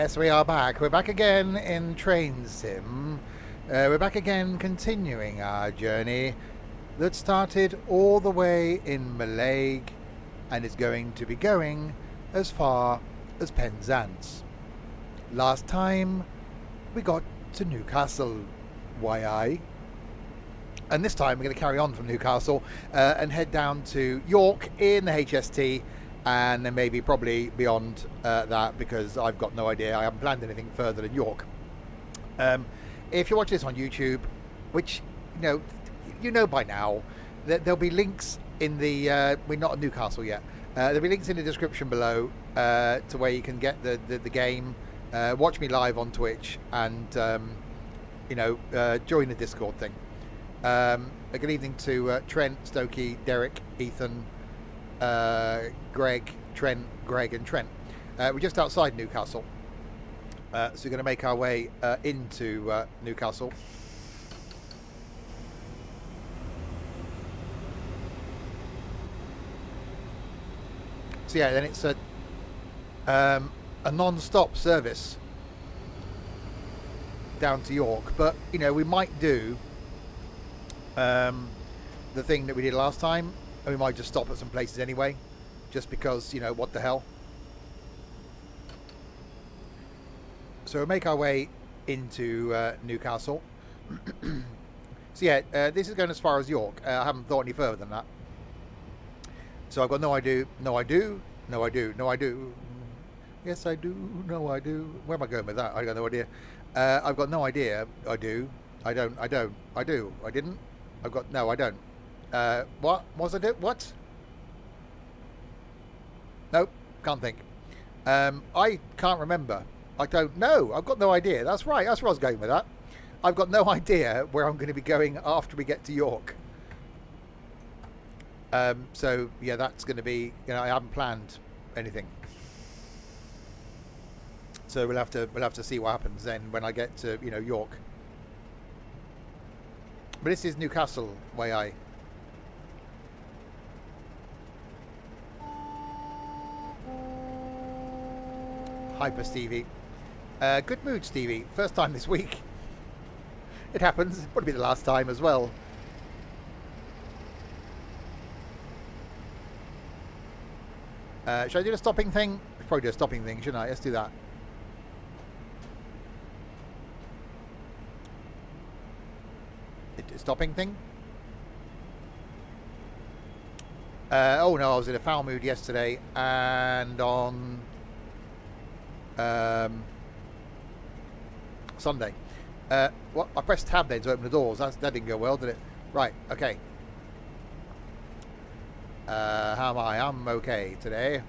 Yes, we are back. We're back again in Train Sim. We're back again continuing our journey that started all the way in Mallaig and is going to be going as far as Penzance. Last time we got to Newcastle, YI. And this time we're going to carry on from Newcastle and head down to York in the HST, and then maybe probably beyond that, because I've got no idea. I haven't planned anything further than York. If you're watching this on YouTube, which you know by now, there'll be links in the we're not at Newcastle yet. There'll be links in the description below to where you can get the game, watch me live on Twitch, and join the Discord thing. A good evening to Trent, Stokey, Derek, Ethan, Greg, Trent, Greg and Trent. We're just outside Newcastle, so we're going to make our way into Newcastle. So yeah, then it's a non-stop service down to York, but we might do the thing that we did last time, and we might just stop at some places anyway, just because, what the hell. So we'll make our way into Newcastle. So yeah, this is going as far as York. I haven't thought any further than that. So I've got no idea. No, I do. No, I do. No, I do. Yes, I do. No, I do. Where am I going with that? I got no idea. I've got no idea. I do. I don't. I don't. I do. I didn't. I've got... No, I don't. What was I do? What? Nope. Can't think. I can't remember. I don't know. I've got no idea. That's right. That's where I was going with that. I've got no idea where I'm going to be going after we get to York. So, yeah, that's going to be... I haven't planned anything. So we'll have to see what happens then when I get to, York. But this is Newcastle, way I. Hyper Stevie. Good mood, Stevie. First time this week. It happens. It'll probably be the last time as well. Should I do the stopping thing? I'll probably do a stopping thing, shouldn't I? Let's do that. Stopping thing. Oh no, I was in a foul mood yesterday, and on Sunday. What? I pressed tab then to open the doors. That didn't go well, did it? Right. Okay. How am I? I'm okay today.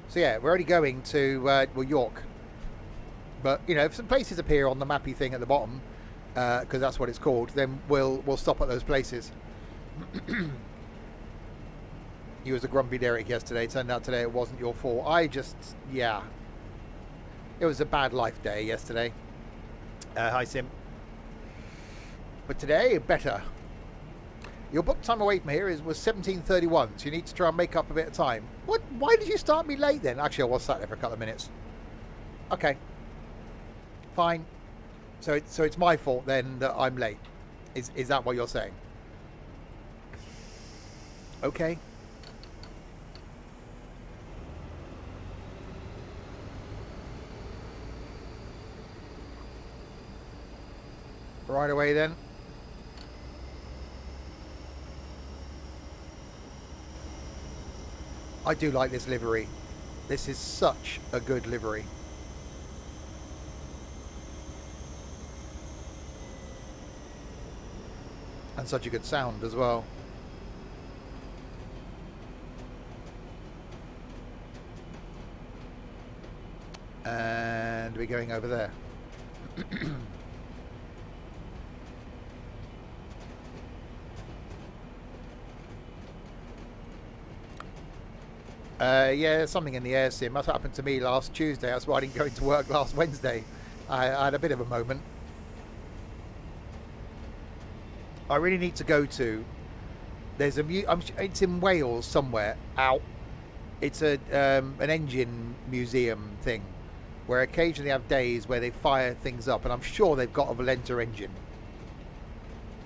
So yeah, we're already going to York, but if some places appear on the mappy thing at the bottom, because that's what it's called, then we'll stop at those places. You was a grumpy Derek yesterday. Turned out today it wasn't your fault. It was a bad life day yesterday. Hi Sim. But today, better. Your book time away from here was 17:31, so you need to try and make up a bit of time. What? Why did you start me late then? Actually, I was sat there for a couple of minutes. Okay. Fine. So it's my fault then that I'm late. Is that what you're saying? Okay. Right away then. I do like this livery. This is such a good livery. And such a good sound as well. And we're going over there. Yeah, something in the air, Sim. That's what happened to me last Tuesday. That's why I didn't go into work last Wednesday. I had a bit of a moment. I really need to go to... There's it's in Wales somewhere. Out. It's an engine museum thing. where occasionally have days where they fire things up, and I'm sure they've got a Valenta engine.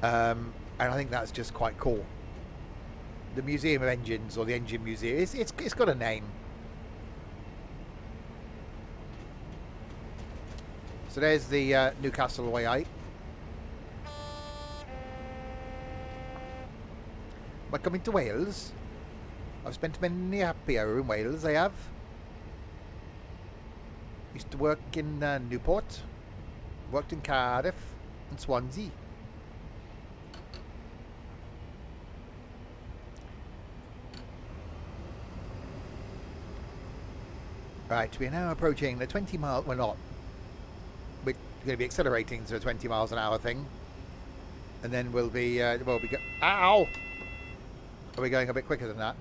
And I think that's just quite cool. The Museum of Engines, or the Engine Museum, it's got a name. So there's the Newcastle way out. Am I coming to Wales? I've spent many happy hours in Wales, I have. Used to work in Newport. Worked in Cardiff and Swansea. Right, we're now approaching the 20 mile... We're not. We're going to be accelerating to a 20 miles an hour thing. And then we'll be... well, we go... Ow! Are we going a bit quicker than that?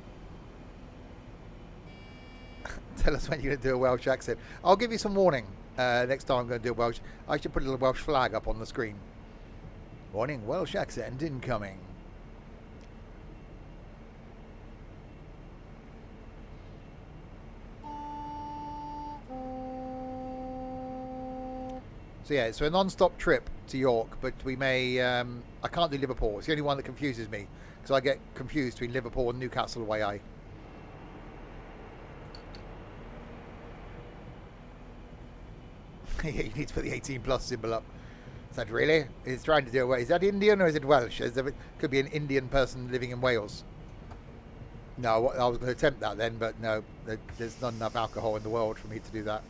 Tell us when you're going to do a Welsh accent. I'll give you some warning. Next time I'm going to do a Welsh... I should put a little Welsh flag up on the screen. Warning, Welsh accent incoming. So yeah, it's a non-stop trip to York, but we may... I can't do Liverpool. It's the only one that confuses me, because I get confused between Liverpool and Newcastle way I. Yeah, you need to put the 18 plus symbol up. Is that really? It's trying to do away. Is that Indian or is it Welsh? Could be an Indian person living in Wales. No, I was going to attempt that then, but no, there's not enough alcohol in the world for me to do that.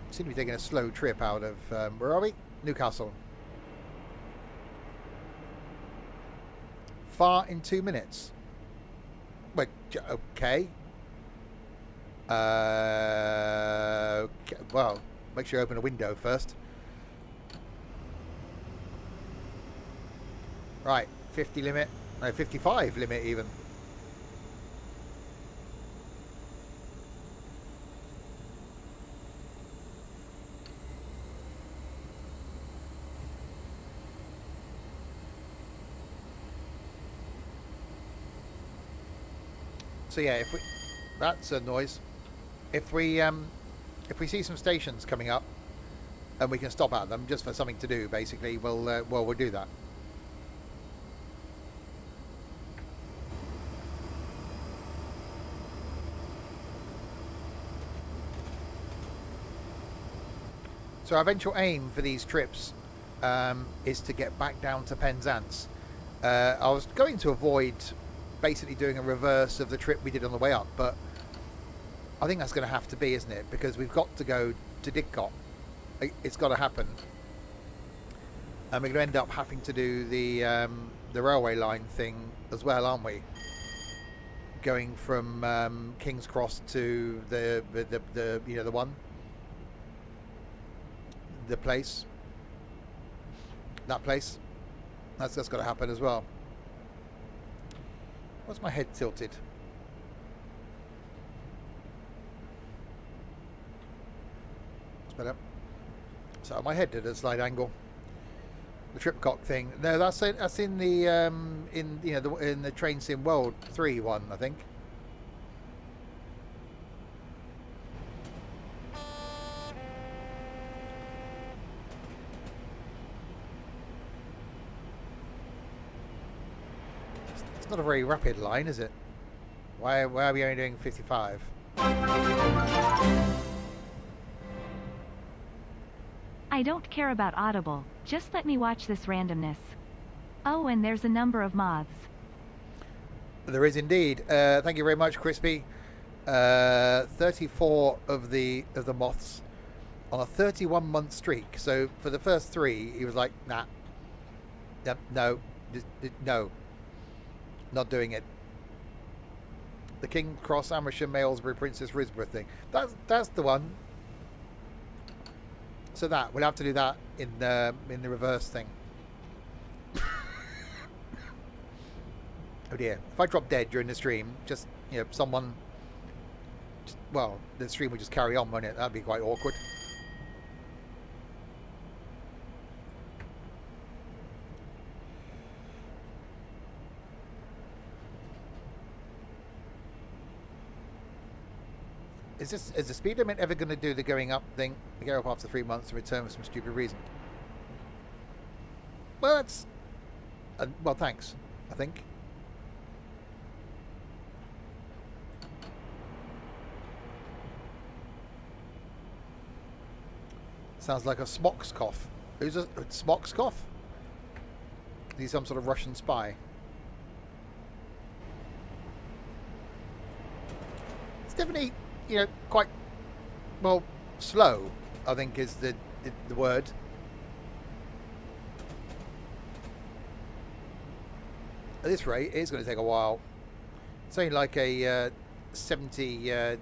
Seem to be taking a slow trip out of where are we? Newcastle. Far in 2 minutes. Wait, okay. Okay. Well, make sure you open a window first. Right, 50 limit. No, 55 limit even. So yeah, if we, that's a noise. If we see some stations coming up, and we can stop at them just for something to do, basically, we'll do that. So our eventual aim for these trips is to get back down to Penzance. I was going to avoid basically doing a reverse of the trip we did on the way up, but I think that's going to have to be, isn't it? Because we've got to go to Didcot. It's got to happen, and we're going to end up having to do the railway line thing as well, aren't we? Going from King's Cross to the you know, the place, that place. That's got to happen as well. What's my head tilted? It's better. So my head did a slight angle. The tripcock thing. No, that's in the in the Train Sim World 3 one, I think. It's not a very rapid line, is it? Why are we only doing 55? I don't care about Audible, just let me watch this randomness. Oh, and there's a number of moths. There is indeed. Thank you very much, Crispy. 34 of the moths on a 31-month streak. So for the first 3, he was like, nah, no, no, not doing it. The King Cross, Amersham, Aylesbury, Princess Risborough thing. That's the one. So that we'll have to do that in the reverse thing. Oh dear! If I drop dead during the stream, just someone. Well, the stream would just carry on, won't it? That'd be quite awkward. Is the speed limit ever going to do the going up thing? We go up after 3 months and return for some stupid reason. Well, that's... well, thanks, I think. Sounds like a Smokskov. Who's a Smokskov? He's some sort of Russian spy. It's definitely, you know, quite, well, slow, I think is the word. At this rate, it's going to take a while. It's only like a 70,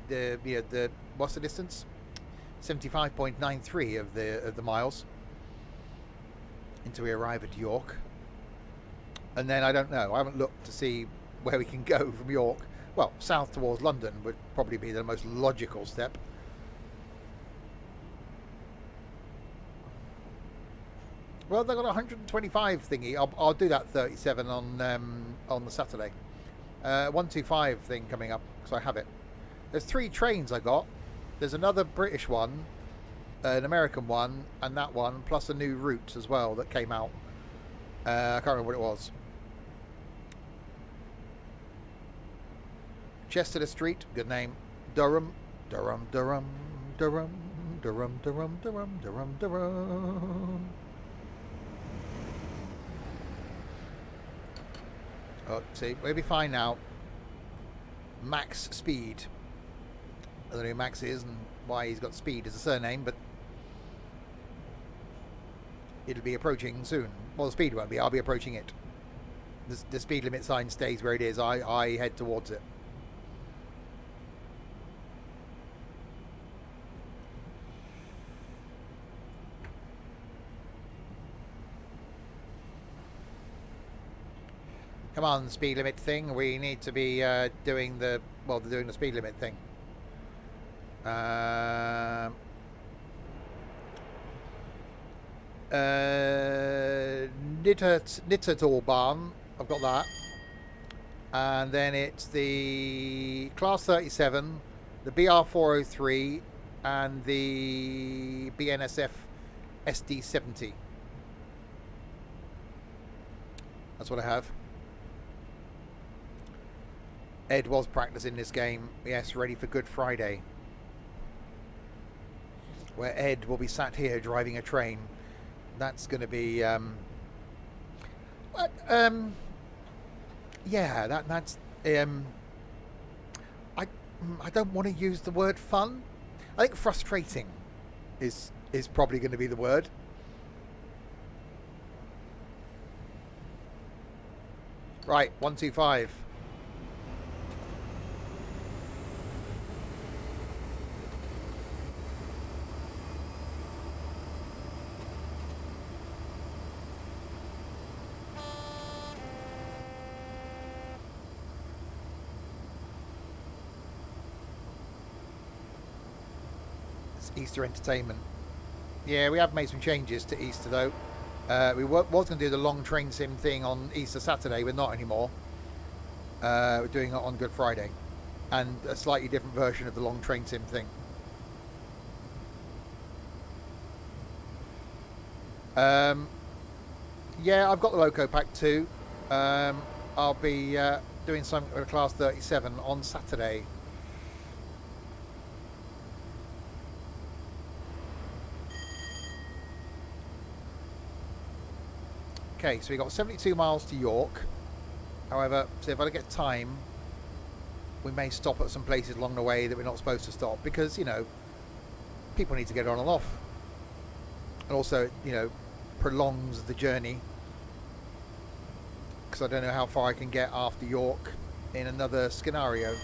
the what's the distance? 75.93 of the miles until we arrive at York. And then I don't know. I haven't looked to see where we can go from York. Well, south towards London would probably be the most logical step. Well, they've got a 125 thingy. I'll do that 37 on the Saturday. 125 thing coming up, so I have it. There's 3 trains I got. There's another British one, an American one, and that one, plus a new route as well that came out. I can't remember what it was. Chester Street, good name. Durham, Durham, Durham, Durham, Durham, Durham, Durham, Durham, Durham. Oh, see, we'll be fine now. Max speed. I don't know who Max is and why he's got speed as a surname, but it'll be approaching soon. Well, the speed won't be. I'll be approaching it. The speed limit sign stays where it is. I head towards it. Come on, speed limit thing. We need to be doing the speed limit thing. Nittertalbahn, I've got that. And then it's the Class 37, the BR403, and the BNSF SD70. That's what I have. Ed was practicing this game. Yes, ready for Good Friday. Where Ed will be sat here driving a train. That's going to be... yeah, that's... I don't want to use the word fun. I think frustrating is probably going to be the word. Right, 125. Easter entertainment. Yeah, we have made some changes to Easter though. We was going to do the long train sim thing on Easter Saturday, but not anymore. We're doing it on Good Friday, and a slightly different version of the long train sim thing. Yeah, I've got the Loco Pack too. I'll be doing something with a Class 37 on Saturday. Okay, so we got 72 miles to York. However, so if I get time, we may stop at some places along the way that we're not supposed to stop because, you know, people need to get on and off. And also, you know, prolongs the journey. Because I don't know how far I can get after York in another scenario.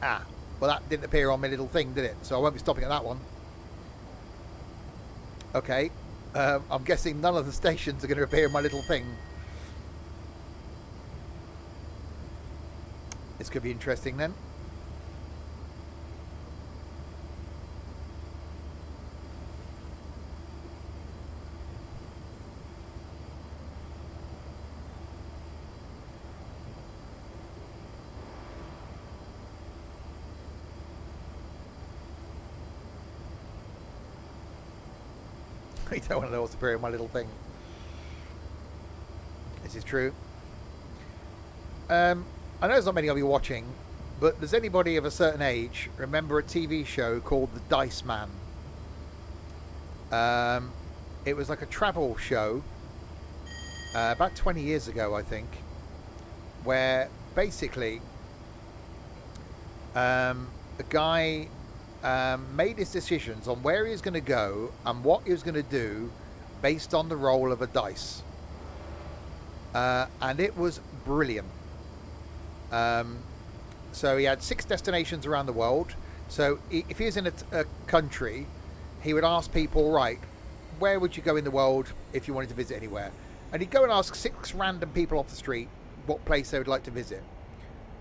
Ah, well that didn't appear on my little thing, did it? So I won't be stopping at that one. Okay, I'm guessing none of the stations are going to appear in my little thing. This could be interesting then. You don't want to know what's appearing on my little thing. This is true. I know there's not many of you watching, but does anybody of a certain age remember a TV show called The Dice Man? It was like a travel show about 20 years ago, I think, where basically a guy made his decisions on where he was going to go and what he was going to do based on the roll of a dice. And it was brilliant. So he had 6 destinations around the world. So if he was in a country, he would ask people, right, where would you go in the world if you wanted to visit anywhere? And he'd go and ask 6 random people off the street what place they would like to visit.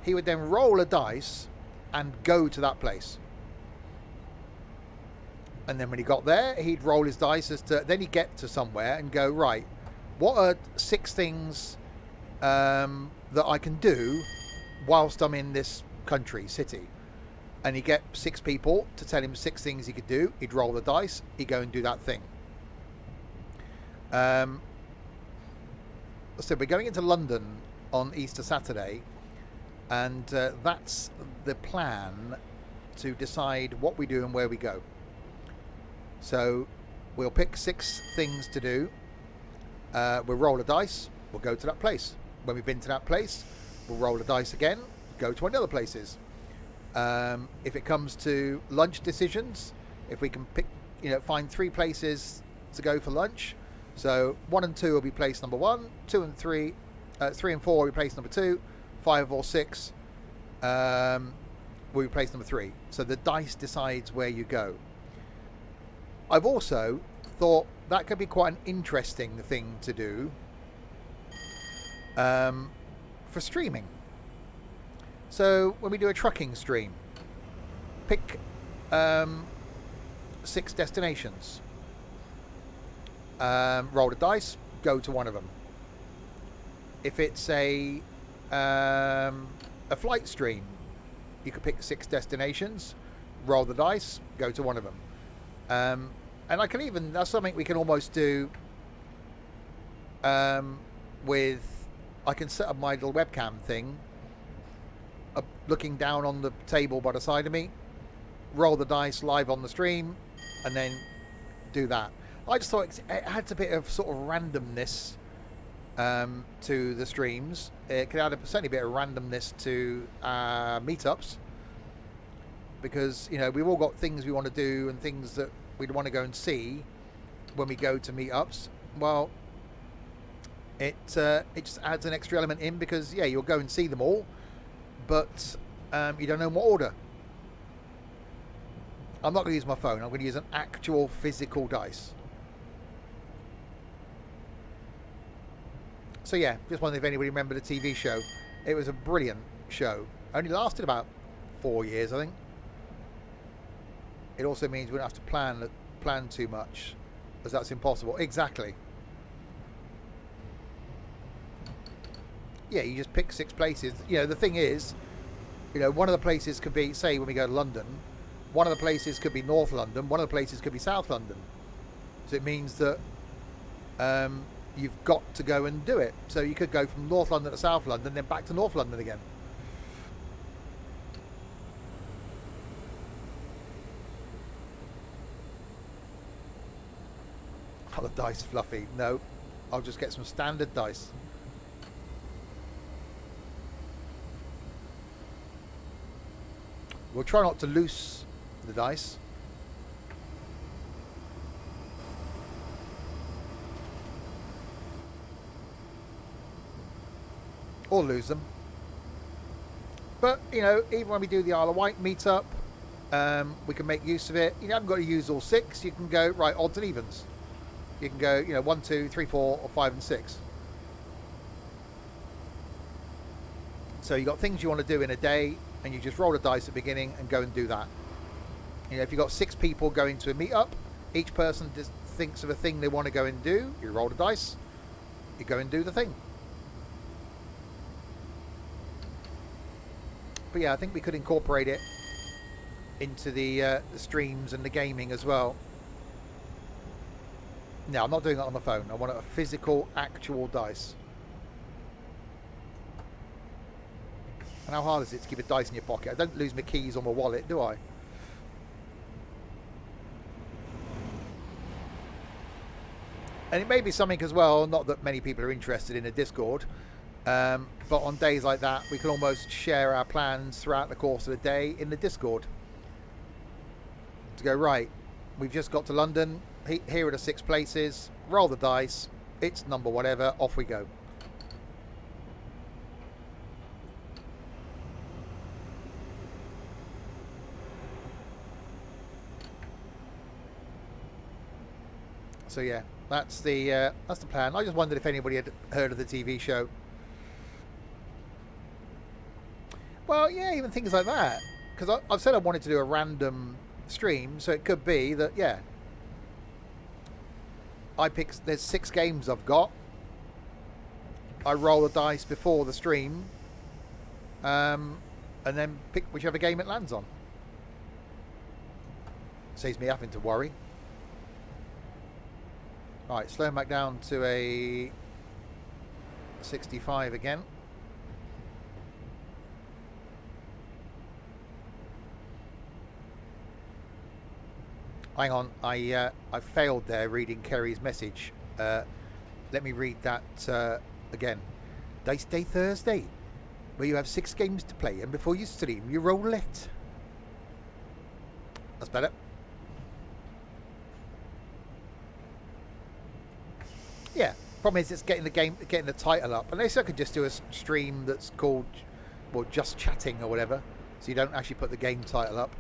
He would then roll a dice and go to that place. And then when he got there, he'd roll his dice as to, then he'd get to somewhere and go, right, what are 6 things that I can do whilst I'm in this country, city? And he'd get 6 people to tell him 6 things he could do. He'd roll the dice, he'd go and do that thing. So we're going into London on Easter Saturday, and that's the plan, to decide what we do and where we go. So we'll pick 6 things to do. We'll roll a dice, we'll go to that place. When we've been to that place, we'll roll a dice again, go to any other places. If it comes to lunch decisions, if we can pick, find 3 places to go for lunch. So 1 and 2 will be place number 1, 2 and 3, 3 and 4 will be place number 2, 5 or 6 will be place number 3. So the dice decides where you go. I've also thought that could be quite an interesting thing to do for streaming. So when we do a trucking stream, pick 6 destinations, roll the dice, go to one of them. If it's a flight stream, you could pick 6 destinations, roll the dice, go to one of them. And I can even, that's something we can almost do with, I can set up my little webcam thing, looking down on the table by the side of me, roll the dice live on the stream, and then do that. I just thought it adds a bit of sort of randomness to the streams. It could add certainly a bit of randomness to meetups, because we've all got things we want to do and things that we'd want to go and see when we go to meetups. Well, it just adds an extra element in, because you'll go and see them all, but you don't know in what order. I'm not going to use my phone. I'm going to use an actual physical dice. So just wondering if anybody remembered the TV show. It was a brilliant show. Only lasted about 4 years, I think. It also means we don't have to plan too much, as that's impossible. Exactly. You just pick 6 places. The thing is, one of the places could be, say, when we go to London, one of the places could be North London, one of the places could be South London. So it means that you've got to go and do it. So you could go from North London to South London, then back to North London again. Oh, the dice fluffy. No, I'll just get some standard dice. We'll try not to loose the dice. Or lose them. But, even when we do the Isle of Wight meetup, we can make use of it. You haven't got to use all 6. You can go, right, odds and evens. You can go, 1, 2, 3, 4, or 5 and 6. So you got things you want to do in a day, and you just roll the dice at the beginning and go and do that. You know, if you've got 6 people going to a meetup, each person just thinks of a thing they want to go and do. You roll the dice, you go and do the thing. But yeah, I think we could incorporate it into the streams and the gaming as well. No, I'm not doing that on the phone. I want a physical, actual dice. And how hard is it to keep a dice in your pocket? I don't lose my keys or my wallet, do I? And it may be something as well, not that many people are interested in a Discord, but on days like that, we can almost share our plans throughout the course of the day in the Discord. To go, right, we've just got to London, here are the 6 places, roll the dice, it's number whatever, off we go. So yeah, that's the plan. I just wondered if anybody had heard of the TV show. Well, yeah, even things like that. Because I've said I wanted to do a random stream, so it could be that, yeah. There's 6 games I've got. I roll the dice before the stream. And then pick whichever game it lands on. Saves me having to worry. Right, slowing back down to a 65 again. Hang on, I failed there reading Kerry's message. Let me read that again. Dice Day Thursday, where you have 6 games to play, and before you stream, you roll it. That's better. Yeah, problem is it's getting the title up. Unless I could just do a stream that's called, well, just chatting or whatever, so you don't actually put the game title up.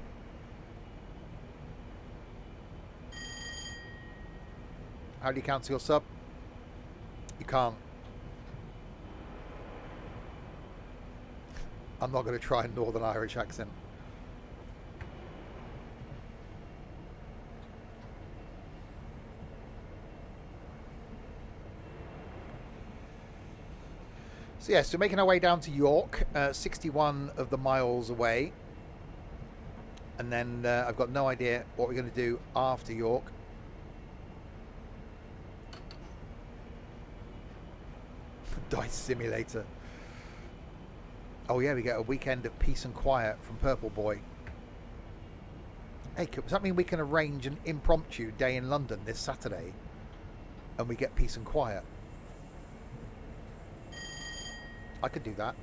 How do you cancel your sub? You can't. I'm not going to try a Northern Irish accent. So yes, we're making our way down to York, 61 of the miles away. And then I've got no idea what we're going to do after York. Dice Simulator. Oh yeah, we get a weekend of peace and quiet from Purple Boy. Hey, does that mean we can arrange an impromptu day in London this Saturday and we get peace and quiet? I could do that.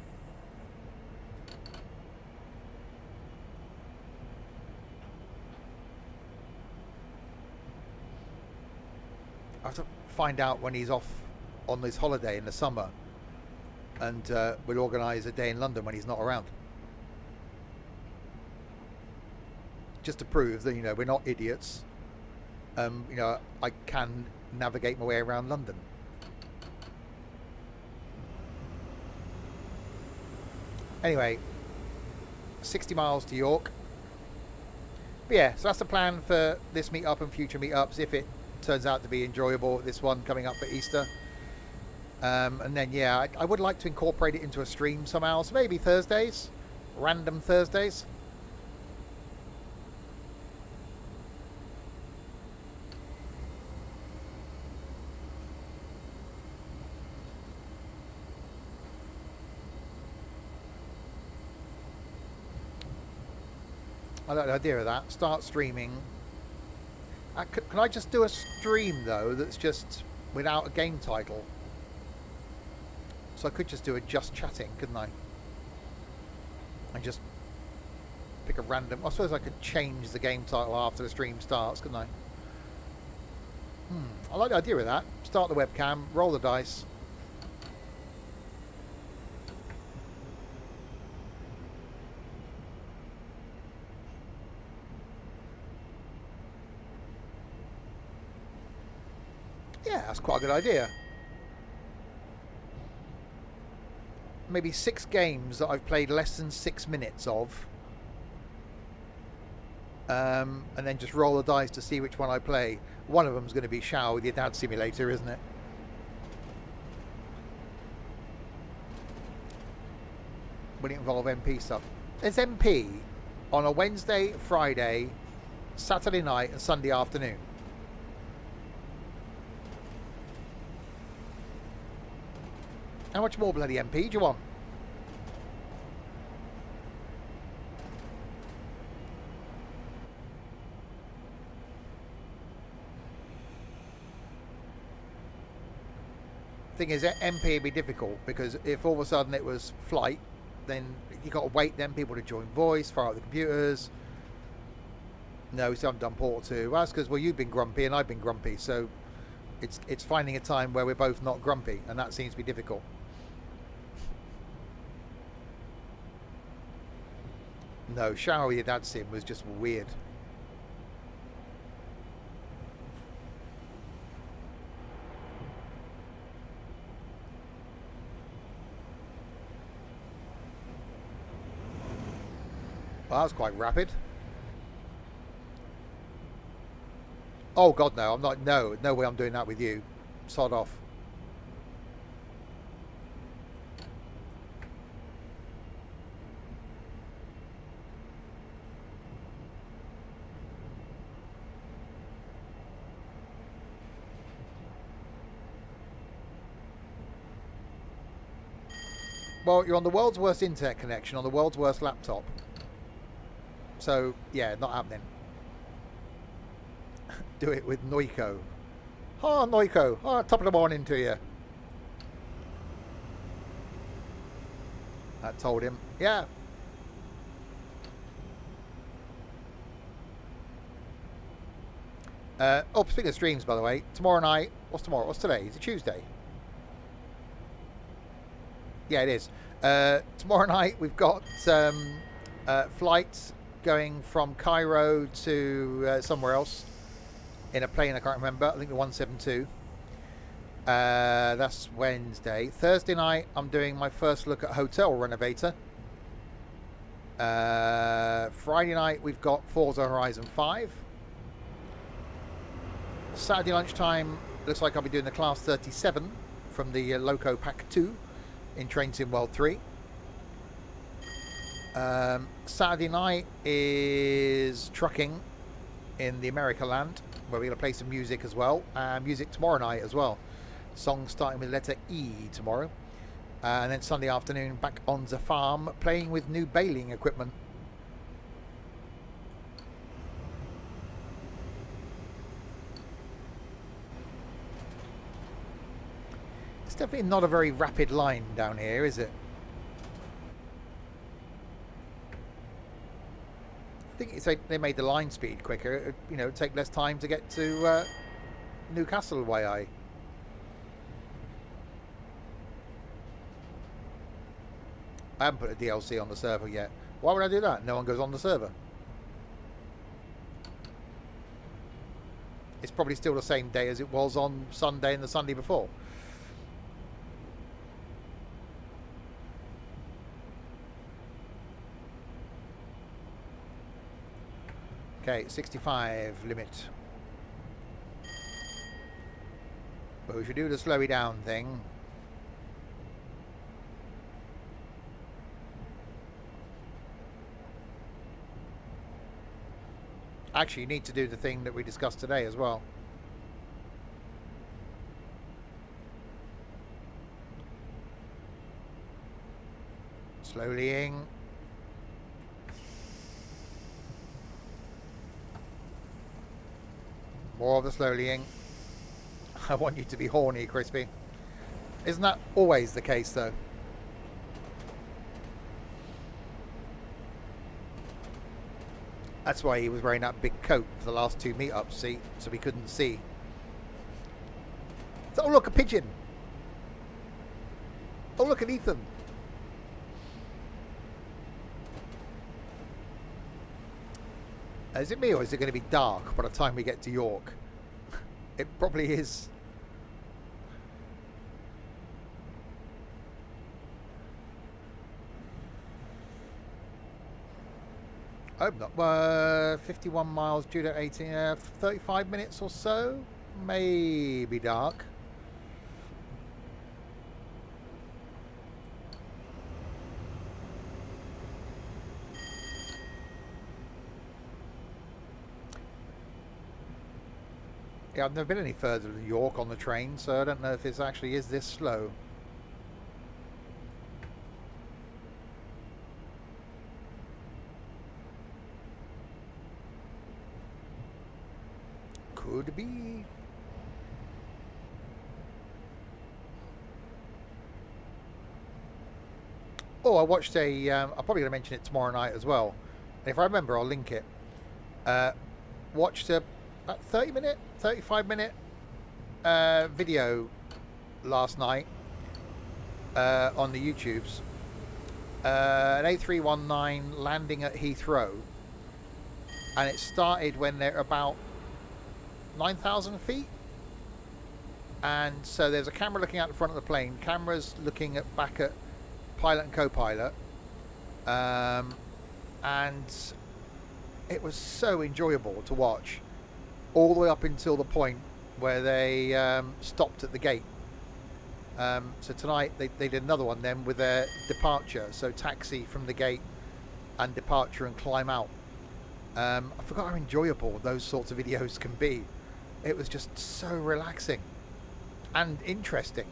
I have to find out when he's off on this holiday in the summer, and we'll organise a day in London when he's not around, just to prove that, you know, we're not idiots. You know, I can navigate my way around London. Anyway, 60 miles to York. But yeah, so that's the plan for this meetup and future meetups, if it turns out to be enjoyable, this one coming up for Easter. And then, yeah, I would like to incorporate it into a stream somehow. So maybe Thursdays, random Thursdays. I like the idea of that. Start streaming. Can I just do a stream, though, that's just without a game title? So I could just do a just chatting, couldn't I? And just pick a random... I suppose I could change the game title after the stream starts, couldn't I? I like the idea of that. Start the webcam, roll the dice. Yeah, that's quite a good idea. maybe 6 games that I've played less than 6 minutes of, and then just roll the dice to see which one I play. One of them's going to be Shower with Your Dad Simulator, isn't it? Will it involve MP stuff? There's MP on a Wednesday, Friday, Saturday night and Sunday afternoon. How much more bloody MP do you want? Thing is, MP would be difficult because if all of a sudden it was flight, then you got to wait then people to join voice, fire up the computers. No, we still haven't done Portal 2. Well, that's because you've been grumpy and I've been grumpy, so it's finding a time where we're both not grumpy, and that seems to be difficult. No, Shower with Your Dad Sim was just weird. Well, that was quite rapid. Oh God, no! I'm not. No way! I'm doing that with you. Sod off. Well, you're on the world's worst internet connection on the world's worst laptop. So, yeah, not happening. Do it with Noiko. Oh, Noiko. Oh, top of the morning to you. I told him. Yeah. Oh, speaking of streams, by the way, tomorrow night. What's tomorrow? What's today? Is it Tuesday? Yeah, it is. Tomorrow night we've got flights going from Cairo to somewhere else in a plane I can't remember. I think the 172. That's Wednesday. Thursday night I'm doing my first look at Hotel Renovator. Friday night we've got Forza Horizon 5. Saturday lunchtime looks like I'll be doing the Class 37 from the Loco Pack 2 in Train Sim World 3. Saturday night is trucking in the America land, where we're going to play some music as well. Music tomorrow night as well. Songs starting with letter E tomorrow. And then Sunday afternoon back on the farm playing with new baling equipment. It's definitely not a very rapid line down here, is it? I think it's they made the line speed quicker. You know, it'd take less time to get to Newcastle way. I haven't put a DLC on the server yet. Why would I do that? No one goes on the server. It's probably still the same day as it was on Sunday and the Sunday before. Okay, 65 limit. But we should do the slowy down thing. Actually, you need to do the thing that we discussed today as well. Slowlying. More of the slowlying. I want you to be horny, Crispy. Isn't that always the case, though? That's why he was wearing that big coat for the last 2 meetups, see? So we couldn't see. So, oh, look, a pigeon. Oh, look at Ethan. Is it me or is it going to be dark by the time we get to York? It probably is. Oh, not 51 miles due to 18, 35 minutes or so. Maybe dark. Yeah, I've never been any further than York on the train, so I don't know if it actually is this slow. Could be. Oh, I watched a. I'm probably going to mention it tomorrow night as well. And if I remember, I'll link it. Watched a about 30-minute, 35-minute video last night on the YouTubes. An A319 landing at Heathrow, and it started when they're about 9,000 feet. And so there's a camera looking out the front of the plane, cameras looking back at pilot and co-pilot, and it was so enjoyable to watch all the way up until the point where they stopped at the gate. So tonight they did another one then with their departure, so taxi from the gate and departure and climb out. I forgot how enjoyable those sorts of videos can be. It was just so relaxing and interesting.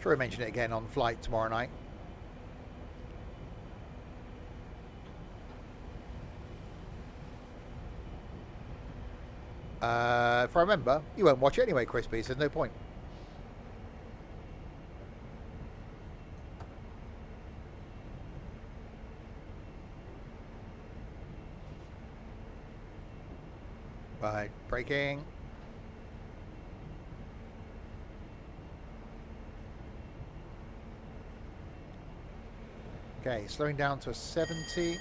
Sure, I mention it again on flight tomorrow night. If I remember, you won't watch it anyway, Crispy, so there's no point. Right, braking. Okay, slowing down to a 70.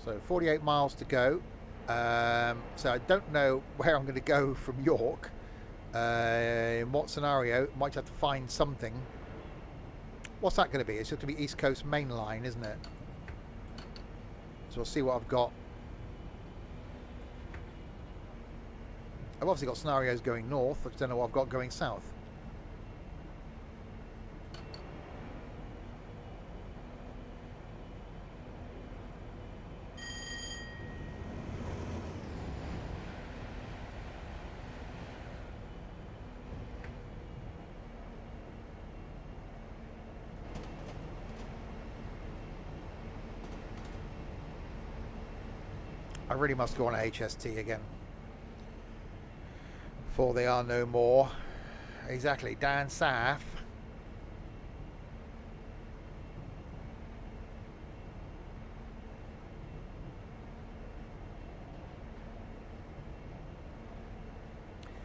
So 48 miles to go. So I don't know where I'm going to go from York. In what scenario? Might have to find something. What's that going to be? It's just going to be East Coast Main Line, isn't it? So we'll see what I've got. I've obviously got scenarios going north. I just don't know what I've got going south. I really must go on HST again. For they are no more. Exactly, Dan Saf.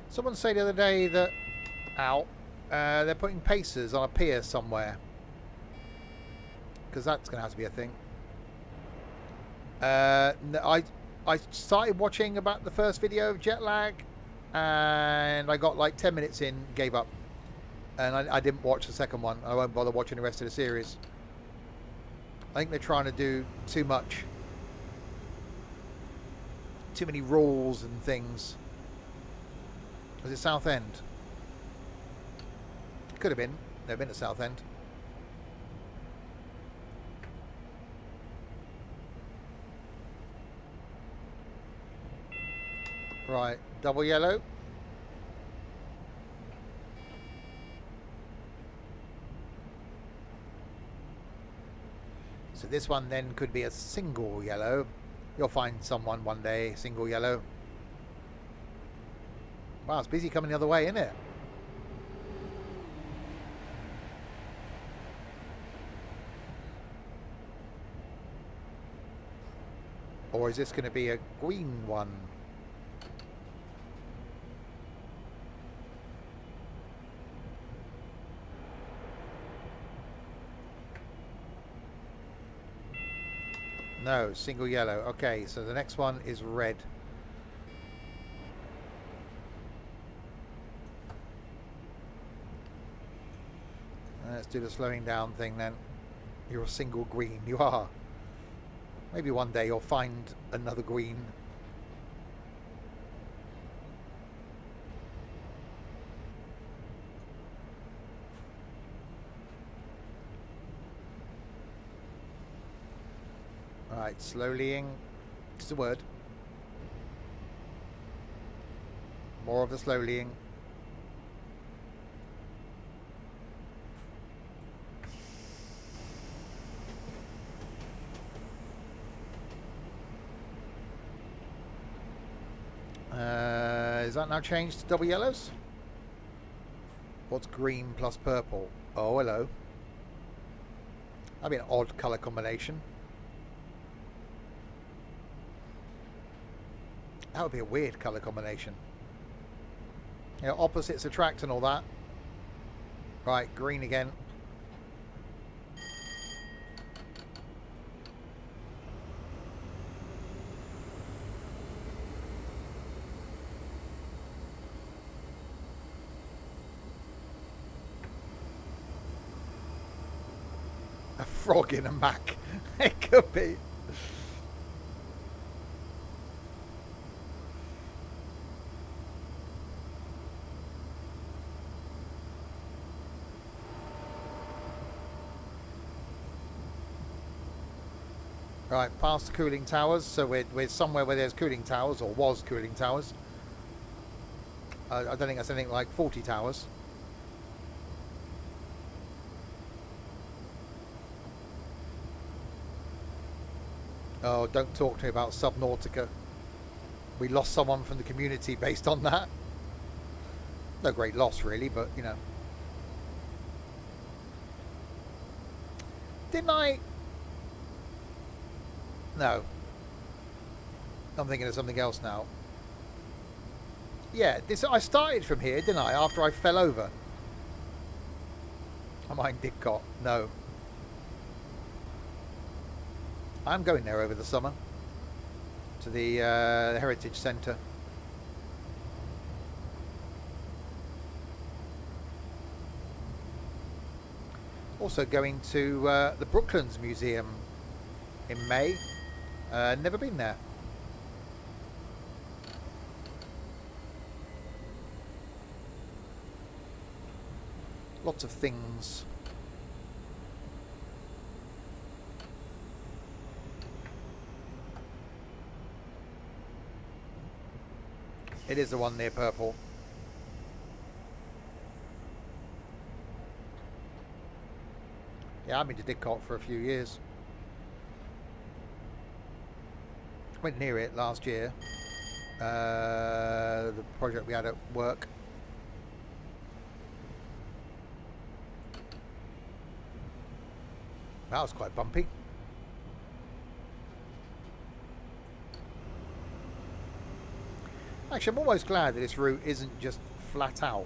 Someone said the other day that they're putting pacers on a pier somewhere, because that's going to have to be a thing. I started watching about the first video of jet lag, and I got like 10 minutes in, gave up, and I didn't watch the second one. I won't bother watching the rest of the series. I think they're trying to do too much, too many rules and things. Was it Southend? Could have been. Never been to Southend. Right, double yellow. So this one then could be a single yellow. You'll find someone one day, single yellow. Wow, it's busy coming the other way, isn't it? Or is this going to be a green one? No, single yellow. Okay, so the next one is red. Let's do the slowing down thing then. You're a single green. You are. Maybe one day you'll find another green. Alright, slowlying. It's a word. More of the slowlying. Is that now changed to double yellows? What's green plus purple? Oh, hello. That'd be an odd colour combination. That would be a weird colour combination. You know, opposites attract and all that. Right, green again. A frog in a Mac. It could be. Right, past the cooling towers. So we're somewhere where there's cooling towers, or was cooling towers. I don't think that's anything like 40 towers. Oh, don't talk to me about Subnautica. We lost someone from the community based on that. No great loss, really, but, you know. Didn't I... No. I'm thinking of something else now. Yeah, I started from here, didn't I, after I fell over? Am I in Didcot? No. I'm going there over the summer. To the Heritage Centre. Also going to the Brooklands Museum in May. Never been there. Lots of things. It is the one near purple. Yeah, I've been to Didcot for a few years. Went near it last year. The project we had at work. That was quite bumpy. Actually, I'm almost glad that this route isn't just flat out,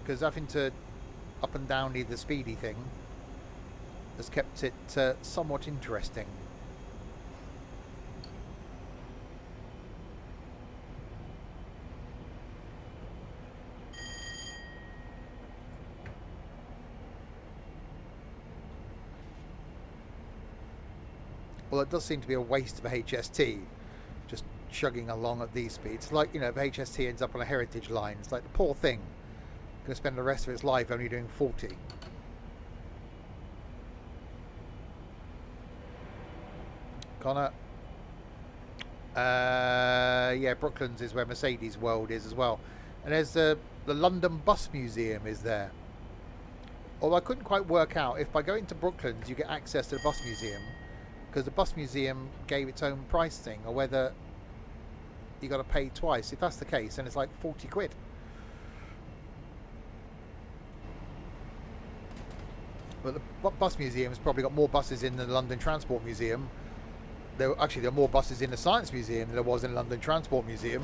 because having to up and down the speedy thing has kept it somewhat interesting. Well, it does seem to be a waste of a HST, just chugging along at these speeds. Like, you know, if a HST ends up on a heritage line, it's like the poor thing going to spend the rest of its life only doing 40. Connor. Yeah, Brooklands is where Mercedes World is as well. And there's the London Bus Museum is there. Although I couldn't quite work out if by going to Brooklands you get access to the bus museum, because the bus museum gave its own price thing, or whether you got to pay twice. If that's the case, then it's like 40 quid. But the bus museum has probably got more buses in than the London Transport Museum. There are more buses in the Science Museum than there was in the London Transport Museum.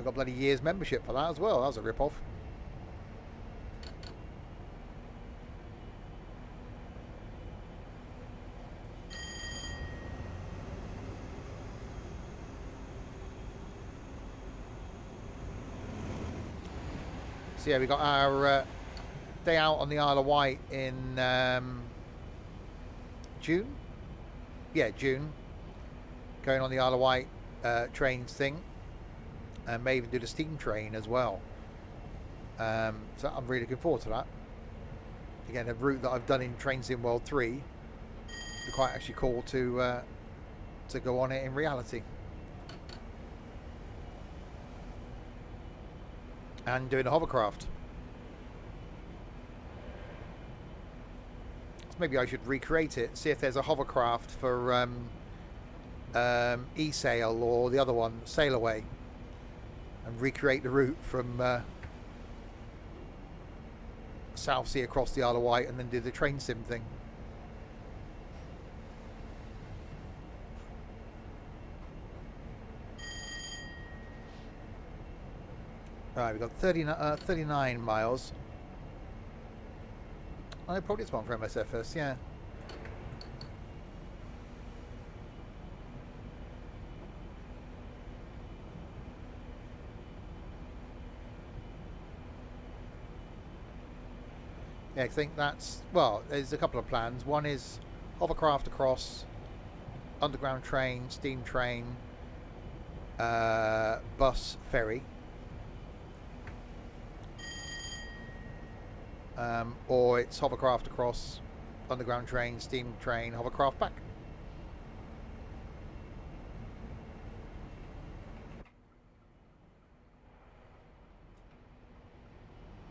I got bloody year's membership for that as well. That was a rip-off. So yeah, we got our day out on the Isle of Wight in June. Yeah, June. Going on the Isle of Wight trains thing, and may even do the steam train as well. So I'm really looking forward to that. Again, a route that I've done in Train Sim World 3. It'd be quite actually cool to go on it in reality. And doing a hovercraft. So maybe I should recreate it, see if there's a hovercraft for E-Sail or the other one, Sail Away, and recreate the route from South Sea across the Isle of Wight and then do the train sim thing. Alright, we've got 39 miles. Oh, probably it's one for MSFS, yeah. Yeah, I think that's, well, there's a couple of plans. One is hovercraft across, underground train, steam train, bus, ferry. Or it's hovercraft across, underground train, steam train, hovercraft back.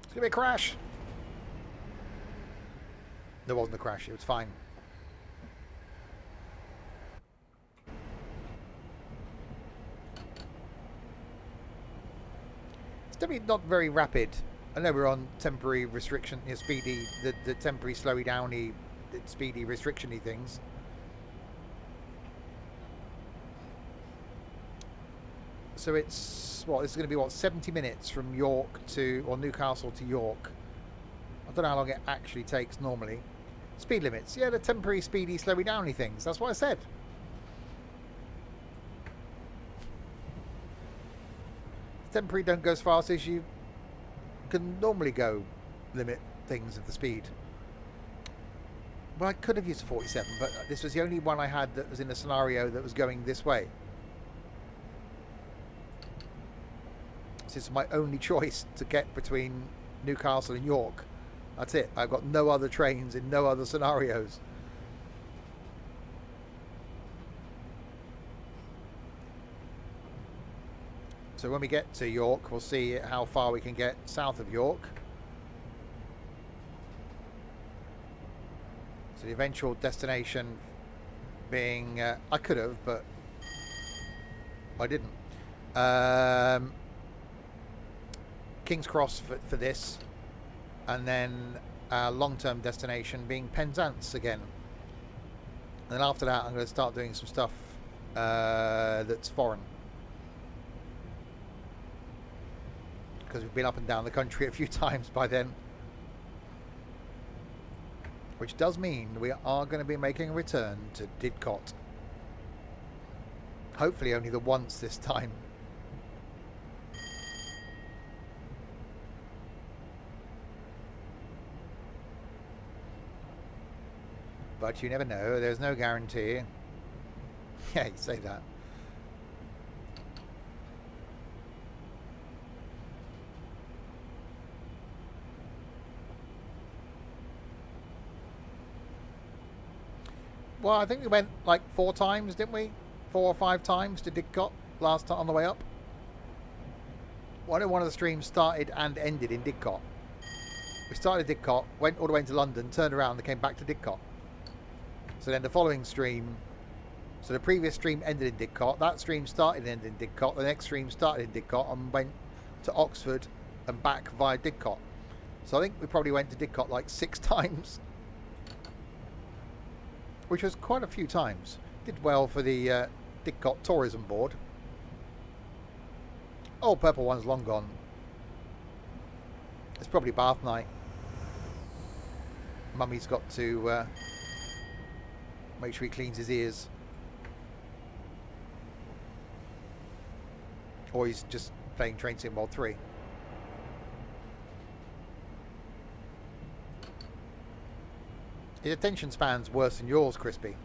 It's gonna be a crash. There wasn't a crash, it was fine. It's definitely not very rapid. I know we're on temporary restriction, speedy, the temporary slowy downy, speedy restriction-y things. So it's, what, this is going to be, what, 70 minutes from York to, or Newcastle to York. I don't know how long it actually takes normally. Speed limits, yeah, the temporary speedy slowy downy things, that's what I said. Temporary don't go as fast as you can normally go limit things of the speed. Well, I could have used a 47, but this was the only one I had that was in a scenario that was going this way. This is my only choice to get between Newcastle and York. That's it. I've got no other trains in no other scenarios. So when we get to York, we'll see how far we can get south of York. So the eventual destination being, I could have, but I didn't. King's Cross for this, and then our long-term destination being Penzance again. And then after that, I'm going to start doing some stuff that's foreign. Because we've been up and down the country a few times by then. Which does mean we are going to be making a return to Didcot. Hopefully only the once this time. But you never know, there's no guarantee. Yeah, you say that. Well, I think we went like 4 times, didn't we? 4 or 5 times to Didcot last time on the way up. One of the streams started and ended in Didcot. We started at Didcot, went all the way into London, turned around and came back to Didcot. So then the following stream, so the previous stream ended in Didcot, that stream started and ended in Didcot, the next stream started in Didcot and went to Oxford and back via Didcot. So I think we probably went to Didcot like 6 times. Which was quite a few times. Did well for the Didcot Tourism Board. Oh, purple one's long gone. It's probably bath night. Mummy's got to make sure he cleans his ears. Or he's just playing Train Sim World 3. His attention span's worse than yours, Crispy.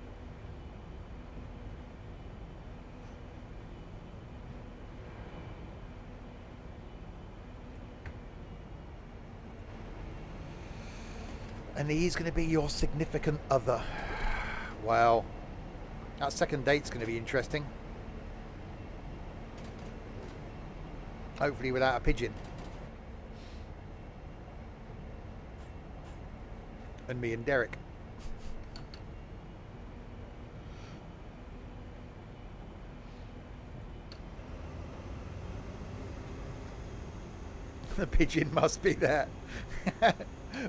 And he's going to be your significant other. Well, that second date's going to be interesting. Hopefully without a pigeon. And me and Derek. The pigeon must be there.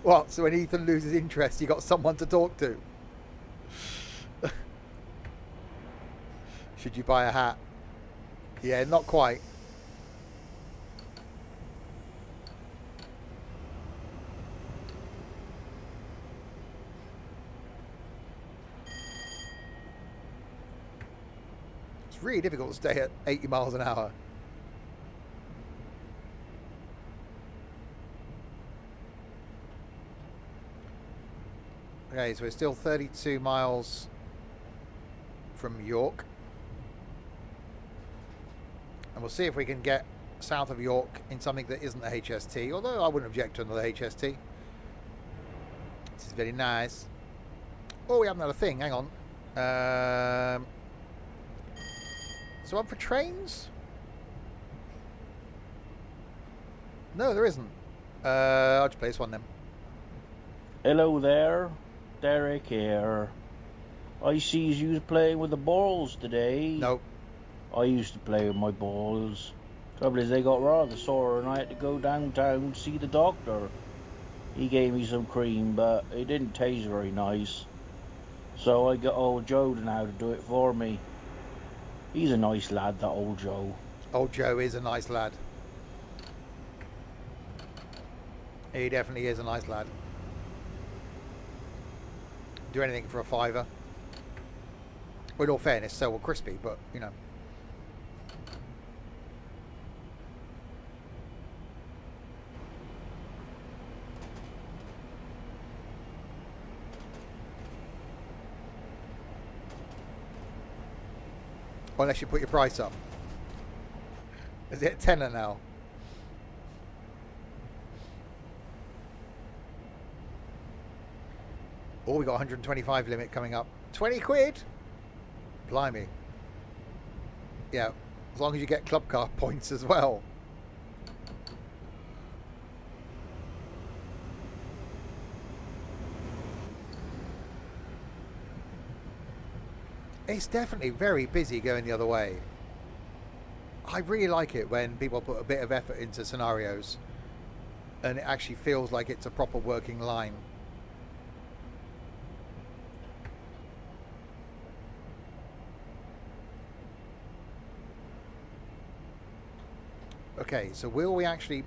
What? So when Ethan loses interest, you got someone to talk to? Should you buy a hat? Yeah, not quite. It's really difficult to stay at 80 miles an hour. Okay, so we're still 32 miles from York. And we'll see if we can get south of York in something that isn't a HST, although I wouldn't object to another HST. This is very nice. Oh, we have another thing, hang on. So one for trains? No, there isn't. I'll just play this one then. Hello there, Derek here. I sees you playing with the balls today. Nope. I used to play with my balls. Trouble is they got rather sore and I had to go downtown to see the doctor. He gave me some cream, but it didn't taste very nice. So I got old Joe to now to do it for me. He's a nice lad, that old Joe. Old Joe is a nice lad. He definitely is a nice lad. Do anything for a fiver. Well, in all fairness, so will Crispy, but, you know. Unless you put your price up. Is it a tenner now? Oh, we got 125 limit coming up. 20 quid? Blimey. Yeah, as long as you get club car points as well. It's definitely very busy going the other way. I really like it when people put a bit of effort into scenarios and it actually feels like it's a proper working line. Okay, so will we actually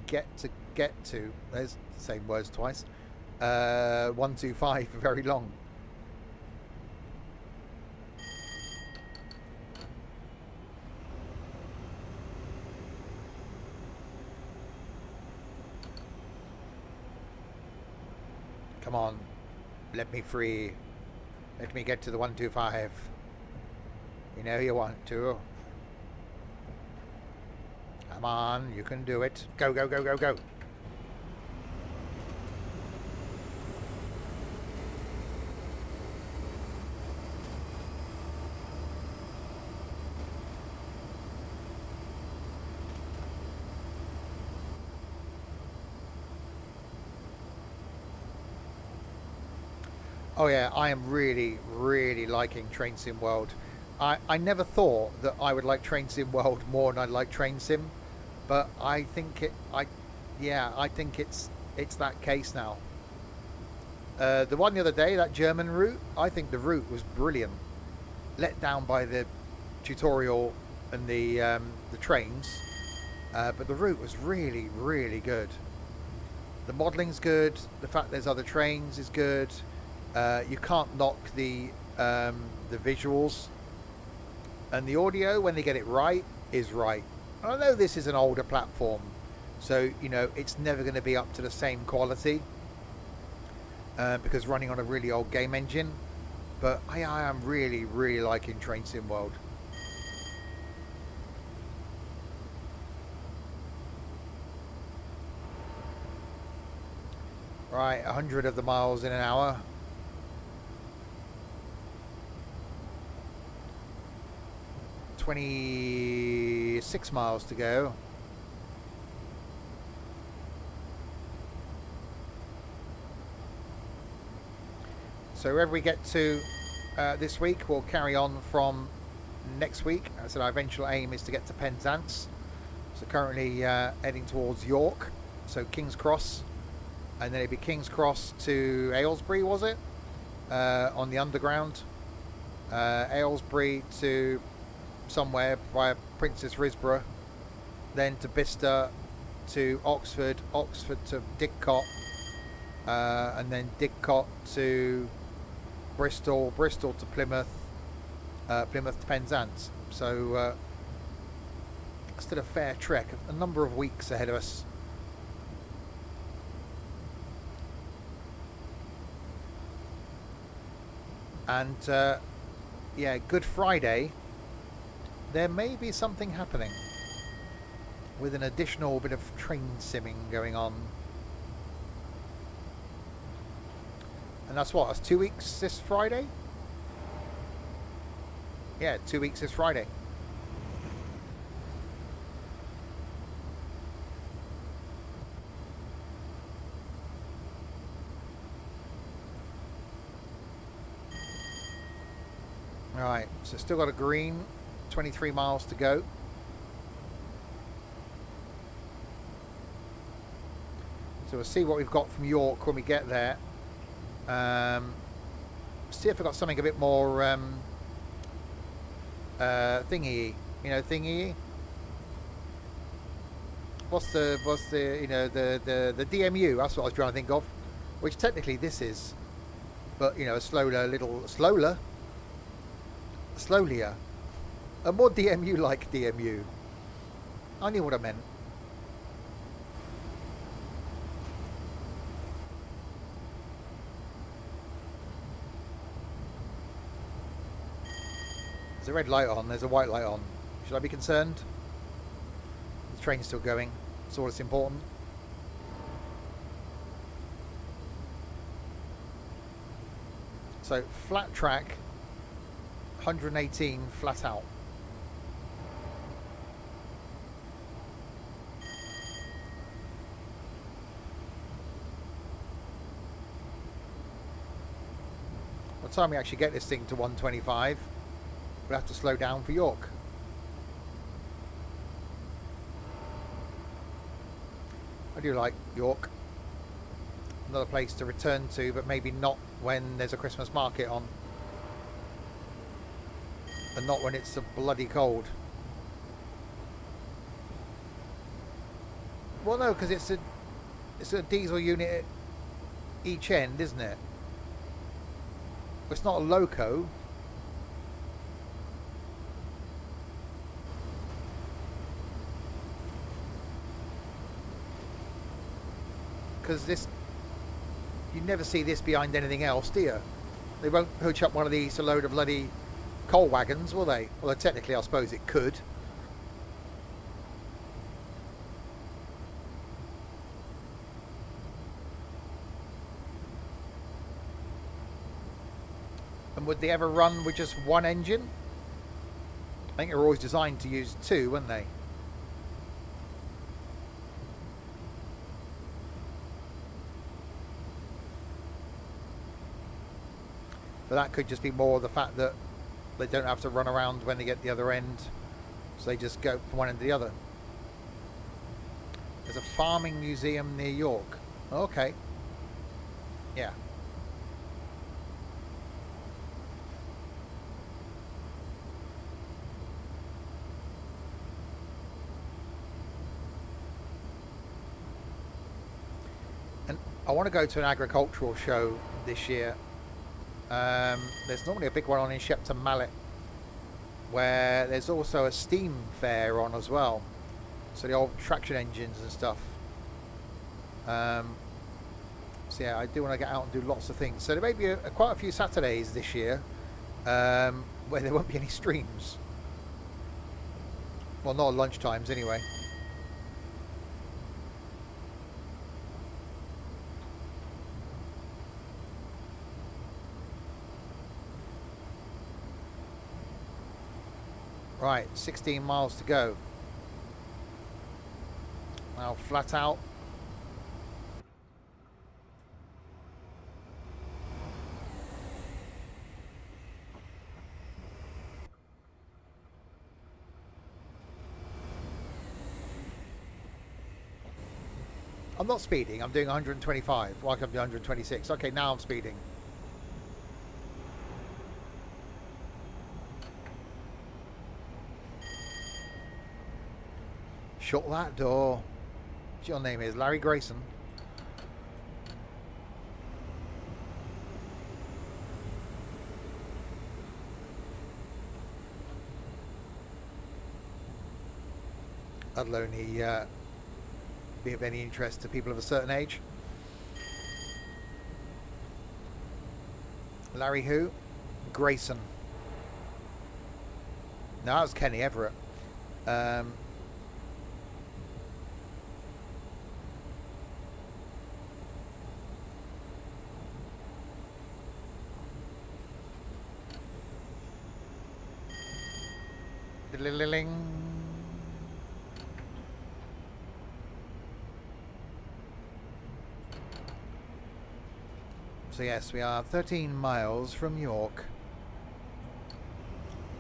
get to there's the same words twice, 125 for very long? Come on, let me free. Let me get to the 125. You know you want to. Come on, you can do it. Go, go, go, go, go. Oh yeah, I am really, really liking Train Sim World. I never thought that I would like Train Sim World more than I'd like Train Sim, but I think I think it's that case now. The one the other day, that German route, I think the route was brilliant. Let down by the tutorial and the trains, but the route was really, really good. The modelling's good. The fact there's other trains is good. You can't knock the visuals, and the audio, when they get it right, is right. I know this is an older platform, so you know it's never going to be up to the same quality, because running on a really old game engine. But I am really, really liking Train Sim World. Right, 100 of the miles in an hour. $26 miles to go. So wherever we get to this week, we'll carry on from next week. So our eventual aim is to get to Penzance. So currently heading towards York, so King's Cross, and then it'd be King's Cross to Aylesbury, was it? On the underground. Aylesbury to somewhere via Princess Risborough, then to Bicester, to Oxford, Oxford to Didcot, and then Didcot to Bristol, Bristol to Plymouth, Plymouth to Penzance. So still a fair trek, a number of weeks ahead of us. And yeah, Good Friday, there may be something happening with an additional bit of train simming going on. And that's what, that's 2 weeks this Friday? Yeah, 2 weeks this Friday. Right, so still got a green, 23 miles to go. So we'll see what we've got from York when we get there. See if I've got something a bit more thingy, you know, thingy. What's the you know, the DMU? That's what I was trying to think of. Which technically this is, but you know, a slowlier, a more DMU like DMU. I knew what I meant. There's a red light on, there's a white light on. Should I be concerned? The train's still going. That's all that's important. So, flat track, 118 flat out. By the time we actually get this thing to 125, we'll have to slow down for York. I do like York. Another place to return to, but maybe not when there's a Christmas market on. And not when it's so bloody cold. Well, no, because it's a diesel unit at each end, isn't it? It's not a loco. Because this, you never see this behind anything else, do you? They won't hooch up one of these to load of bloody coal wagons, will they? Although technically I suppose it could. And would they ever run with just one engine? I think they were always designed to use two, weren't they? But that could just be more the fact that they don't have to run around when they get the other end, so they just go from one end to the other. There's a farming museum near York. Okay. Yeah. And I want to go to an agricultural show this year. There's normally a big one on in Shepton Mallet, where there's also a steam fair on as well, so the old traction engines and stuff. So yeah, I do want to get out and do lots of things. So there may be quite a few Saturdays this year where there won't be any streams. Well, not at lunch times anyway. Right, 16 miles to go. Now flat out. I'm not speeding, I'm doing 125. Why can't I do 126? Okay, now I'm speeding. Shut that door. What's your name is? Larry Grayson. That'll only be of any interest to people of a certain age. Larry who? Grayson. No, that was Kenny Everett. Diddle-ling. So yes, we are 13 miles from York.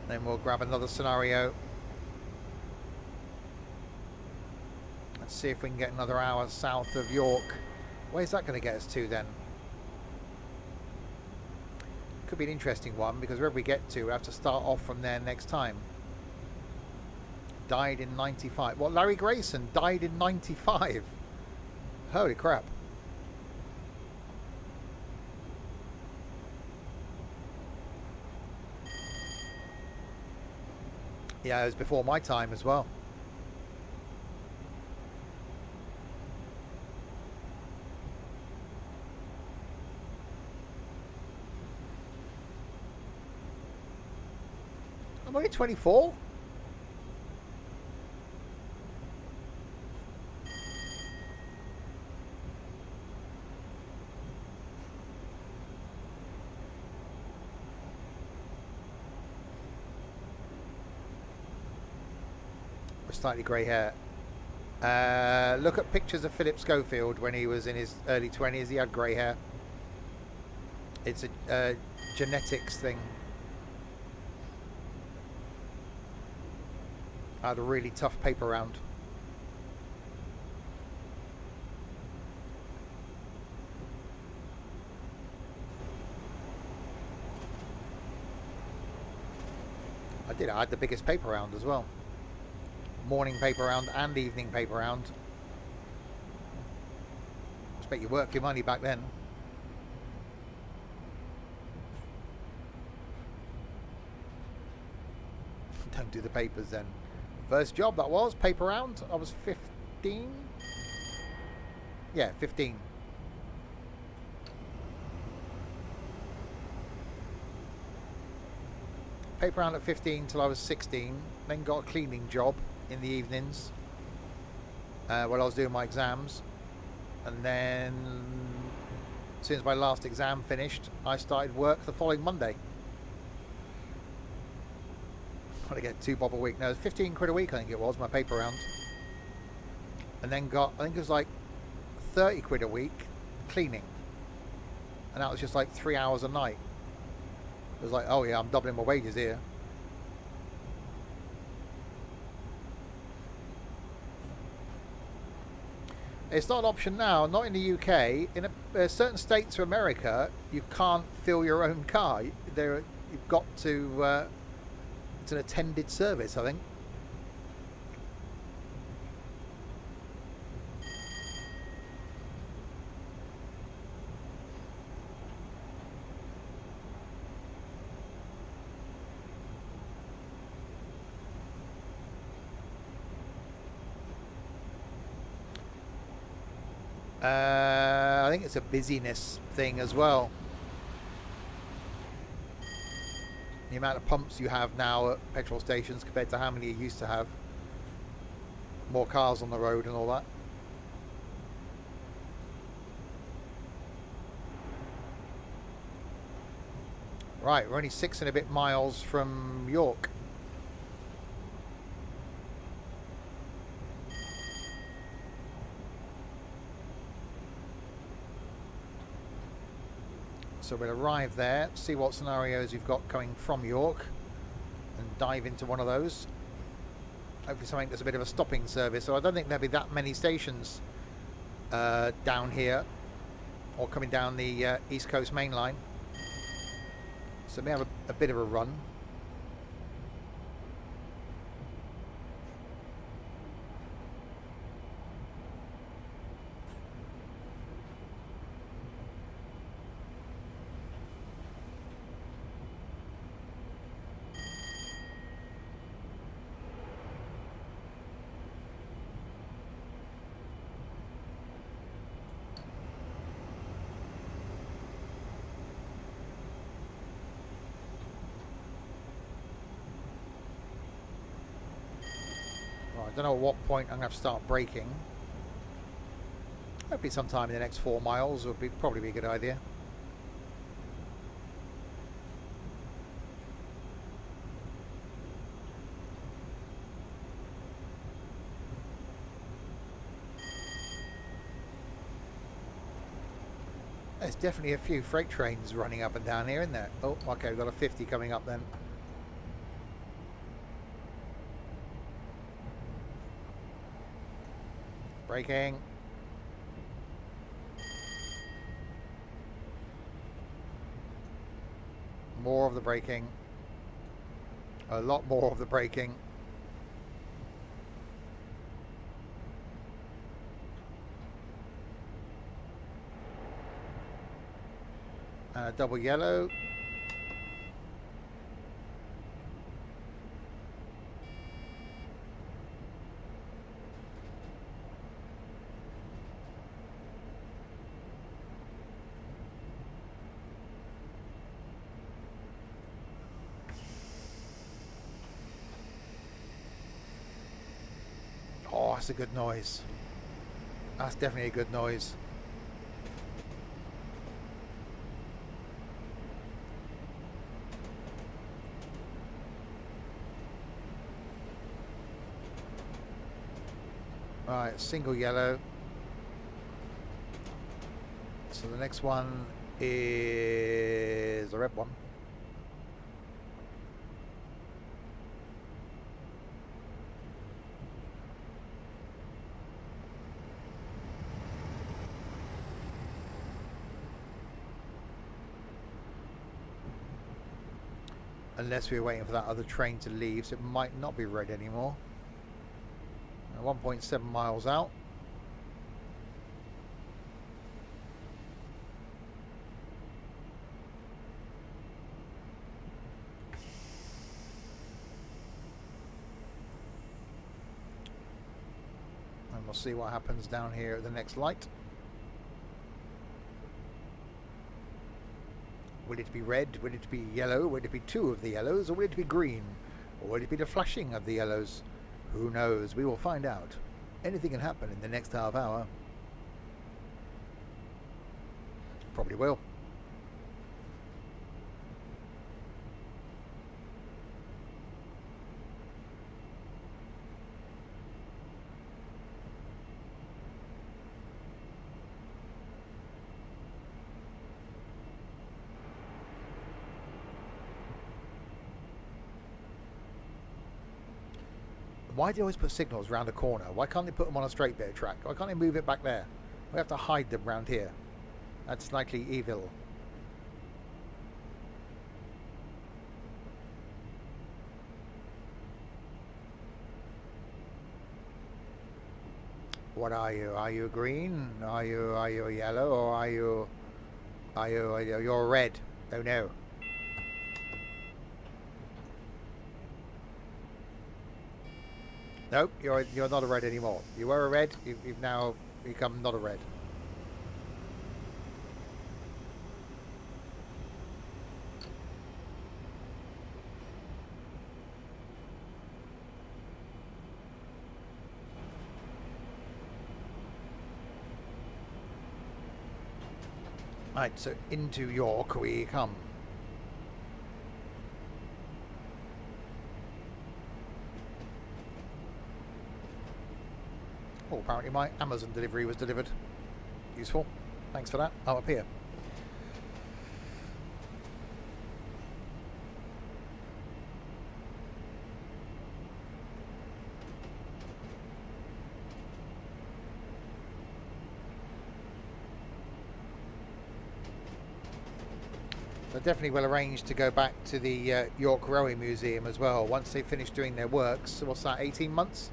Then we'll grab another scenario. Let's see if we can get another hour south of York. Where's that going to get us to then? Could be an interesting one, because wherever we get to, we'll have to start off from there next time. Died in 95. What, Larry Grayson died in 95? Holy crap. Yeah, it was before my time as well. I'm only 24. Slightly grey hair. Look at pictures of Philip Schofield when he was in his early 20s. He had grey hair. It's a genetics thing. I had a really tough paper round. I did. I had the biggest paper round as well. Morning paper round and evening paper round. Expect you work your money back then. Don't do the papers then. First job that was paper round. I was 15. Yeah, 15. Paper round at 15 till I was 16. Then got a cleaning job in the evenings while I was doing my exams, and then as soon as my last exam finished, I started work the following Monday. I get £2 a week. No, it was 15 quid a week, I think it was, my paper round. And then got, I think it was like 30 quid a week cleaning, and that was just like 3 hours a night. It was like, oh yeah, I'm doubling my wages here. It's not an option now, not in the UK. In certain states of America, you can't fill your own car. You've got to, it's an attended service, I think. I think it's a busyness thing as well. The amount of pumps you have now at petrol stations compared to how many you used to have. More cars on the road and all that. Right, we're only 6 and a bit miles from York. So we'll arrive there, see what scenarios you've got coming from York, and dive into one of those. Hopefully something that's a bit of a stopping service. So I don't think there'll be that many stations down here, or coming down the East Coast main line. So we have a bit of a run. I don't know at what point I'm going to have to start braking. Hopefully sometime in the next 4 miles would probably be a good idea. There's definitely a few freight trains running up and down here, isn't there? Oh, okay, we've got a 50 coming up then. Braking. More of the braking. A lot more of the braking. Double yellow. Oh, that's a good noise. That's definitely a good noise. Right, single yellow. So the next one is the red one. Unless we're waiting for that other train to leave, so it might not be red anymore. 1.7 miles out. And we'll see what happens down here at the next light. Will it be red? Will it be yellow? Will it be 2 of the yellows? Or will it be green? Or will it be the flashing of the yellows? Who knows? We will find out. Anything can happen in the next half hour. Probably will. Why do they always put signals around the corner? Why can't they put them on a straight bit of track? Why can't they move it back there? We have to hide them round here. That's slightly evil. What are you? Are you green? Are you a yellow? Or you're red? Oh no. Nope, you're not a red anymore. You were a red, you've now become not a red. Right, so into York we come. Oh, apparently my Amazon delivery was delivered. Useful. Thanks for that. I'm up here. So definitely will arrange to go back to the York Rowing Museum as well once they finish doing their works. So what's that, 18 months?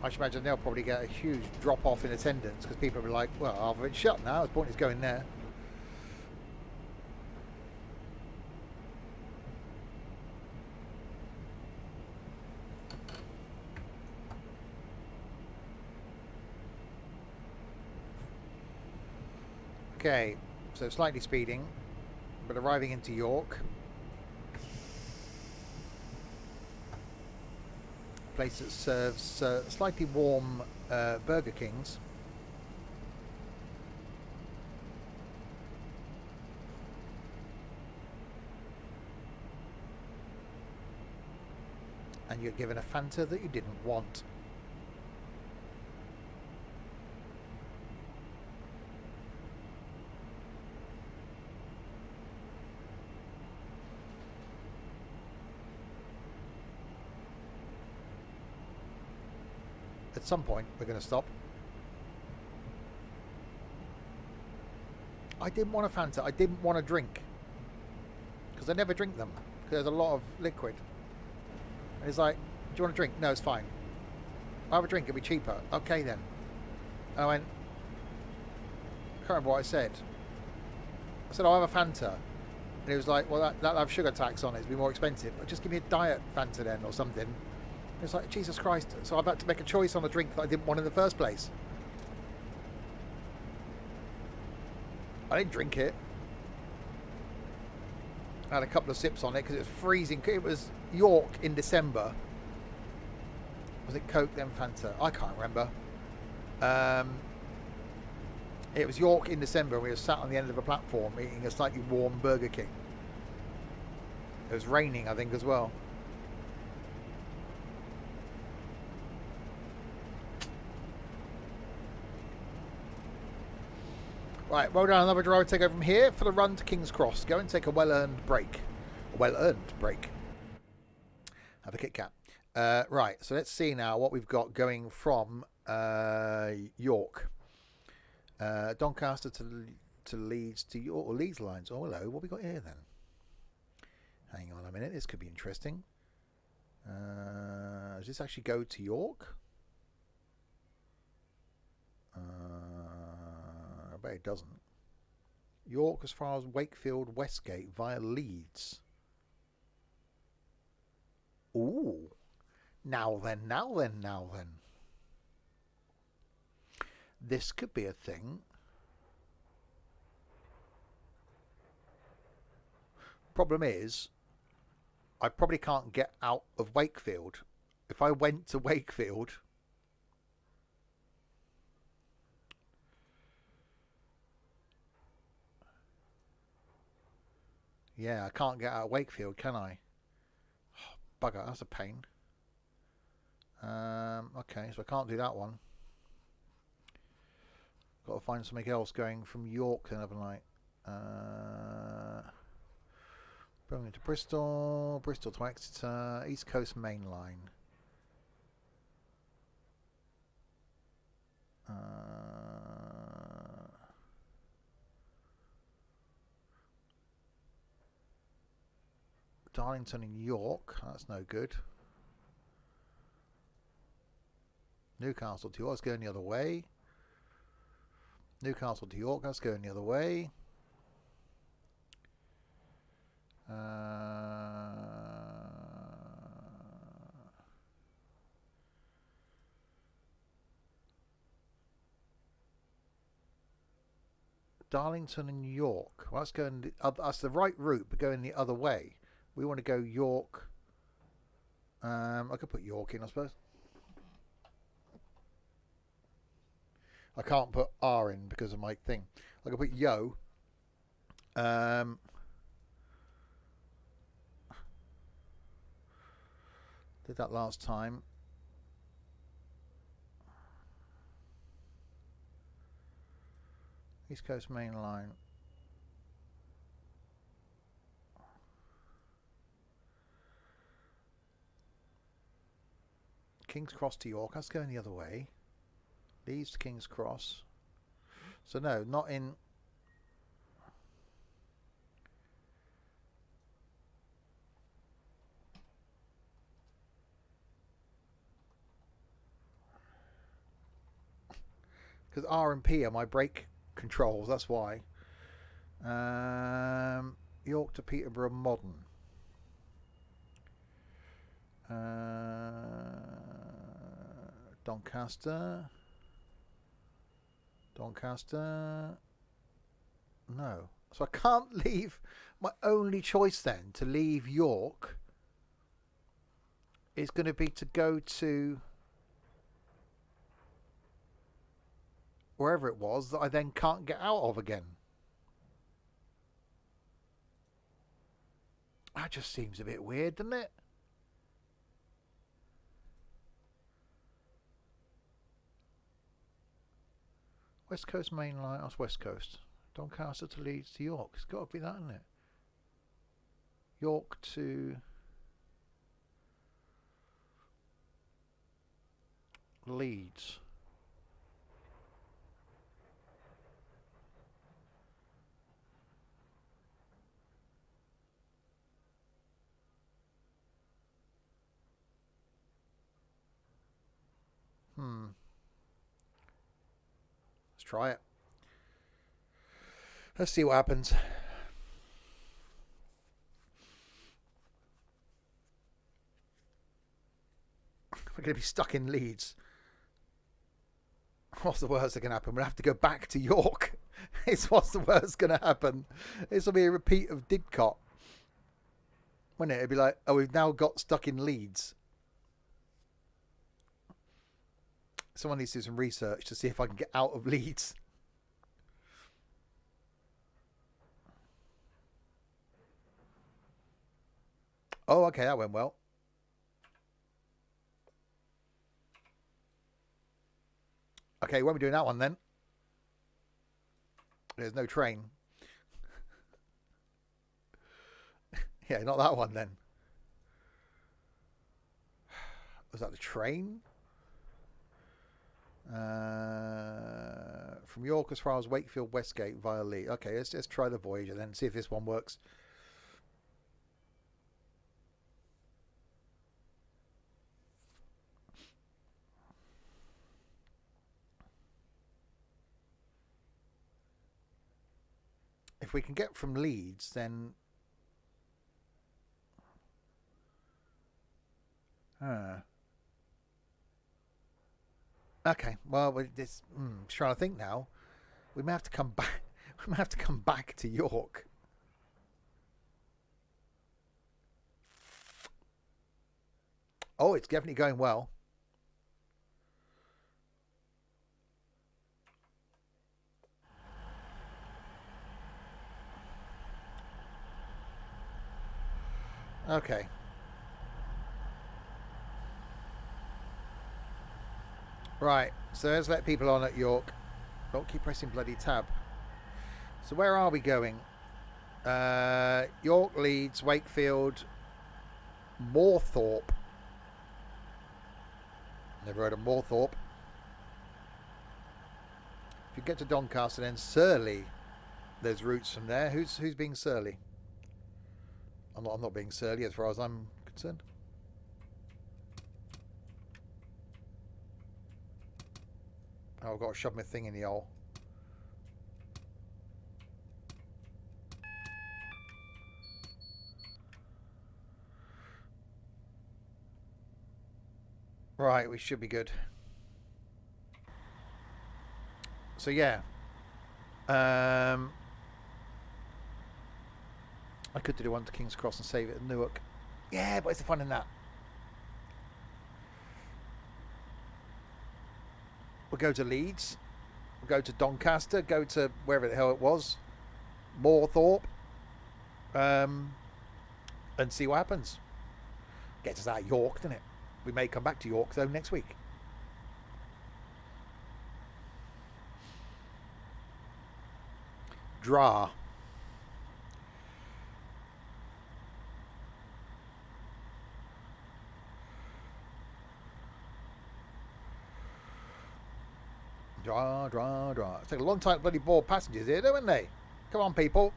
I should imagine they'll probably get a huge drop off in attendance because people will be like, well, half of it's shut now. The point is going there. Okay, so slightly speeding, but arriving into York. Place that serves slightly warm Burger Kings. And you're given a Fanta that you didn't want. At some point we're going to stop. I didn't want a Fanta. I didn't want a drink because I never drink them because there's a lot of liquid. And it's like, do you want a drink? No, it's fine. I'll have a drink. It'll be cheaper. Okay then. And I went, I can't remember what I said. I said, I'll have a Fanta. And he was like, well, that'll have sugar tax on it. It'll be more expensive. But just give me a diet Fanta then or something. And it's like, Jesus Christ. So I've had to make a choice on a drink that I didn't want in the first place. I didn't drink it. I had a couple of sips on it because it was freezing. It was York in December. Was it Coke then Fanta? I can't remember. It was York in December. We were sat on the end of a platform eating a slightly warm Burger King. It was raining, I think, as well. Right, well done. Another driver take over from here for the run to King's Cross. Go and take a well-earned break. A well-earned break. Have a Kit Kat. Right, so let's see now what we've got going from York. Doncaster to Leeds to York, or Leeds lines. Oh, hello. What have we got here then? Hang on a minute. This could be interesting. Does this actually go to York? I bet it doesn't. York as far as Wakefield, Westgate via Leeds. Ooh. Now then. This could be a thing. Problem is, I probably can't get out of Wakefield. If I went to Wakefield, yeah, I can't get out of Wakefield, can I? Oh, bugger, that's a pain. Okay, so I can't do that one. Got to find something else going from York then, haven't I? Birmingham to Bristol, Bristol to Exeter, East Coast Main Line. Darlington in York, that's no good. Newcastle to York, that's going the other way. Newcastle to York, that's going the other way. Darlington and York. Well, that's going. That's the right route, but going the other way. We want to go York. I could put York in, I suppose. I can't put R in because of my thing. I can put yo. Did that last time. East Coast Main Line. King's Cross to York. That's going the other way. Leeds to King's Cross. So no, not in. Because R and P are my brake controls. That's why. York to Peterborough Modern. Doncaster. No. So I can't leave. My only choice then to leave York is going to be to go to wherever it was that I then can't get out of again. That just seems a bit weird, doesn't it? West Coast Main Line. That's West Coast. Doncaster to Leeds to York. It's got to be that, isn't it? York to Leeds. Let's try it. Let's see what happens. We're going to be stuck in Leeds. What's the worst that can happen? We'll have to go back to York. It's what's the worst going to happen. This will be a repeat of Didcot. Wouldn't it? It'd be like, oh, we've now got stuck in Leeds. Someone needs to do some research to see if I can get out of Leeds. Oh, okay, that went well. Okay, when are we doing that one then? There's no train. Yeah, not that one then. Was that the train? From York as far as Wakefield Westgate via Leeds. Okay, let's try the Voyager then, see if this one works. If we can get from Leeds, then okay. Well, this trying to think now. We may have to come back. We may have to come back to York. Oh, it's definitely going well. Okay. Right, so let's let people on at York. Don't keep pressing bloody tab. So where are we going? York, Leeds, Wakefield, Moorthorpe. Never heard of Moorthorpe. If you get to Doncaster, then Surley. There's routes from there. Who's being surly? I'm not being surly as far as I'm concerned. Oh, I've got to shove my thing in the hole. Right, we should be good. So yeah. I could do one to King's Cross and save it at Newark. Yeah, but it's the fun in that. We'll go to Leeds. go to Doncaster, go to wherever the hell it was, Moorthorpe, and see what happens. Gets us out of York, doesn't it? We may come back to York though next week. Draw. Draw. It's taking a long time to bloody board passengers here, don't they? Come on, people.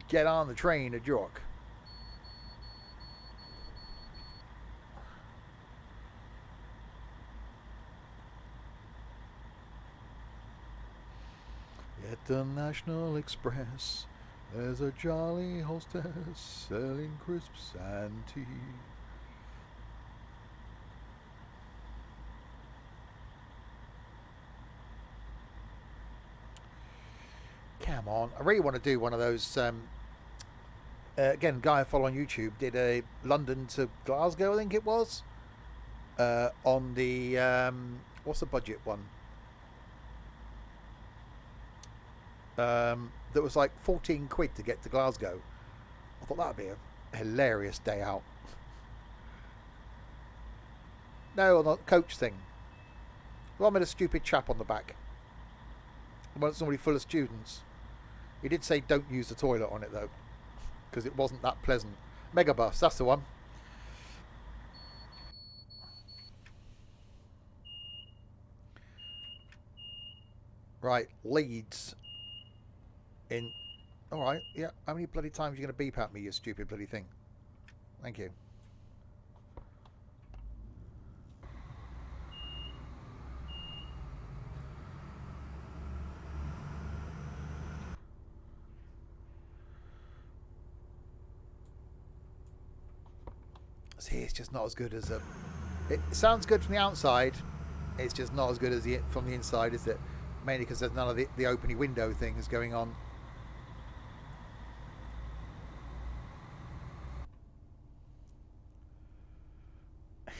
Get on the train to York. At the National Express, there's a jolly hostess selling crisps and tea. Come on, I really want to do one of those. Again, guy I follow on YouTube did a London to Glasgow, I think it was, on the what's the budget one? That was like 14 quid to get to Glasgow. I thought that would be a hilarious day out. No, on the coach thing. The one with a stupid chap on the back. The one that's normally full of students. He did say don't use the toilet on it though, because it wasn't that pleasant. Megabus, that's the one. Right, Leeds. In. Alright, yeah. How many bloody times are you going to beep at me, you stupid bloody thing? Thank you. See, it's just not as good as a... It sounds good from the outside. It's just not as good as from the inside, is it? Mainly because there's none of the opening window things going on.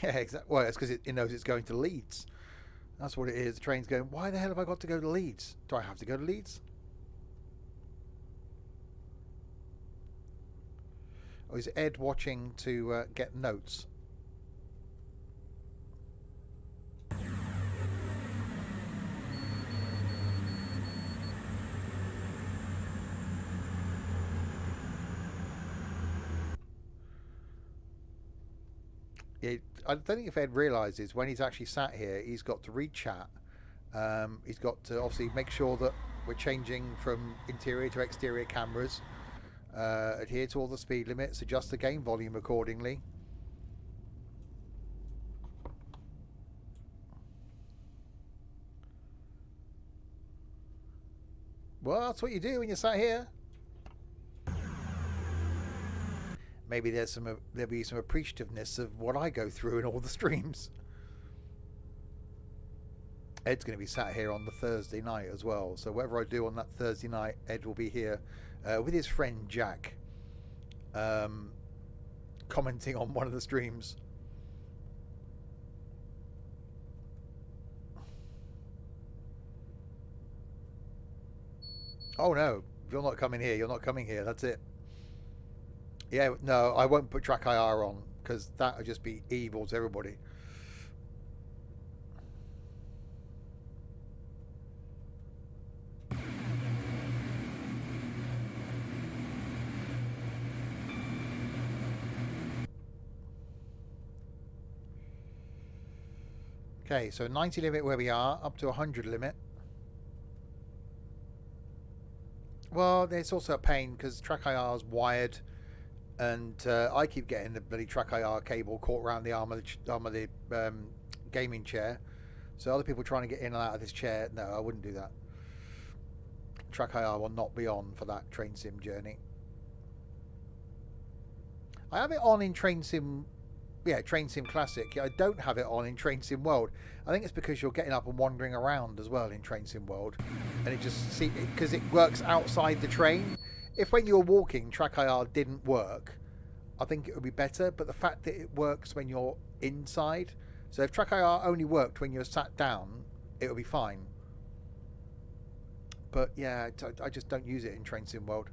Yeah, exactly. Well, it's because it knows it's going to Leeds. That's what it is. The train's going, why the hell have I got to go to Leeds? Do I have to go to Leeds? Or is Ed watching to get notes? Yeah, I don't think if Ed realises when he's actually sat here, he's got to read chat. He's got to obviously make sure that we're changing from interior to exterior cameras. Adhere to all the speed limits, adjust the game volume accordingly. Well, that's what you do when you're sat here. Maybe there'll be some appreciativeness of what I go through in all the streams. Ed's going to be sat here on the Thursday night as well, so whatever I do on that Thursday night, Ed will be here with his friend Jack, commenting on one of the streams. Oh no, if you're not coming here, you're not coming here, that's it. Yeah, no, I won't put track IR on, because that would just be evil to everybody. Okay, so 90 limit where we are, up to 100 limit. Well, it's also a pain because track IR is wired, and I keep getting the bloody track IR cable caught around the arm of the gaming chair. So other people trying to get in and out of this chair, no, I wouldn't do that. Track IR will not be on for that train sim journey. I have it on in Train Sim, yeah, Train Sim Classic. I don't have it on in Train Sim World. I think it's because you're getting up and wandering around as well in Train Sim World, and it just because it works outside the train. If when you're walking, track IR didn't work, I think it would be better. But the fact that it works when you're inside, so if track IR only worked when you're sat down, it would be fine. but yeah, I just don't use it in Train Sim World.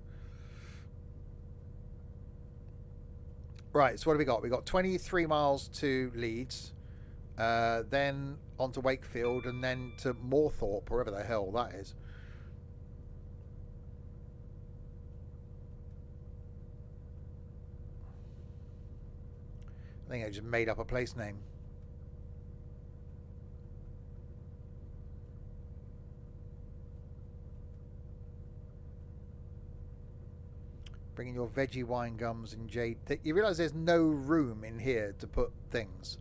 Right, so what have we got? We got 23 miles to Leeds, then on to Wakefield, and then to Moorthorpe, wherever the hell that is. I think I just made up a place name. Bringing your veggie wine gums and jade. You realise there's no room in here to put things.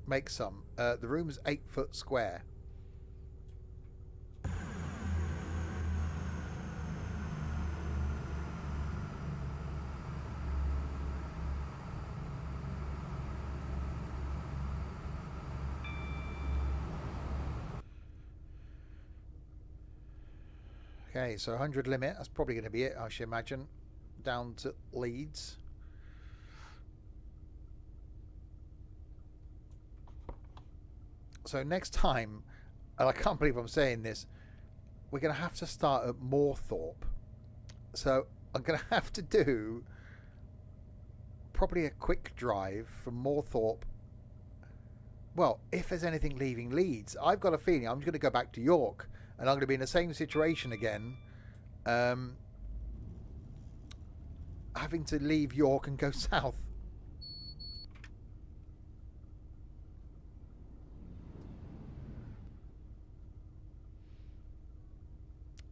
Make some. The room's 8 foot square. Okay, so 100 limit. That's probably going to be it, I should imagine. Down to Leeds. So next time, and I can't believe I'm saying this, we're going to have to start at Moorthorpe. So I'm going to have to do probably a quick drive from Moorthorpe. Well, if there's anything leaving Leeds, I've got a feeling I'm going to go back to York, and I'm going to be in the same situation again, having to leave York and go south.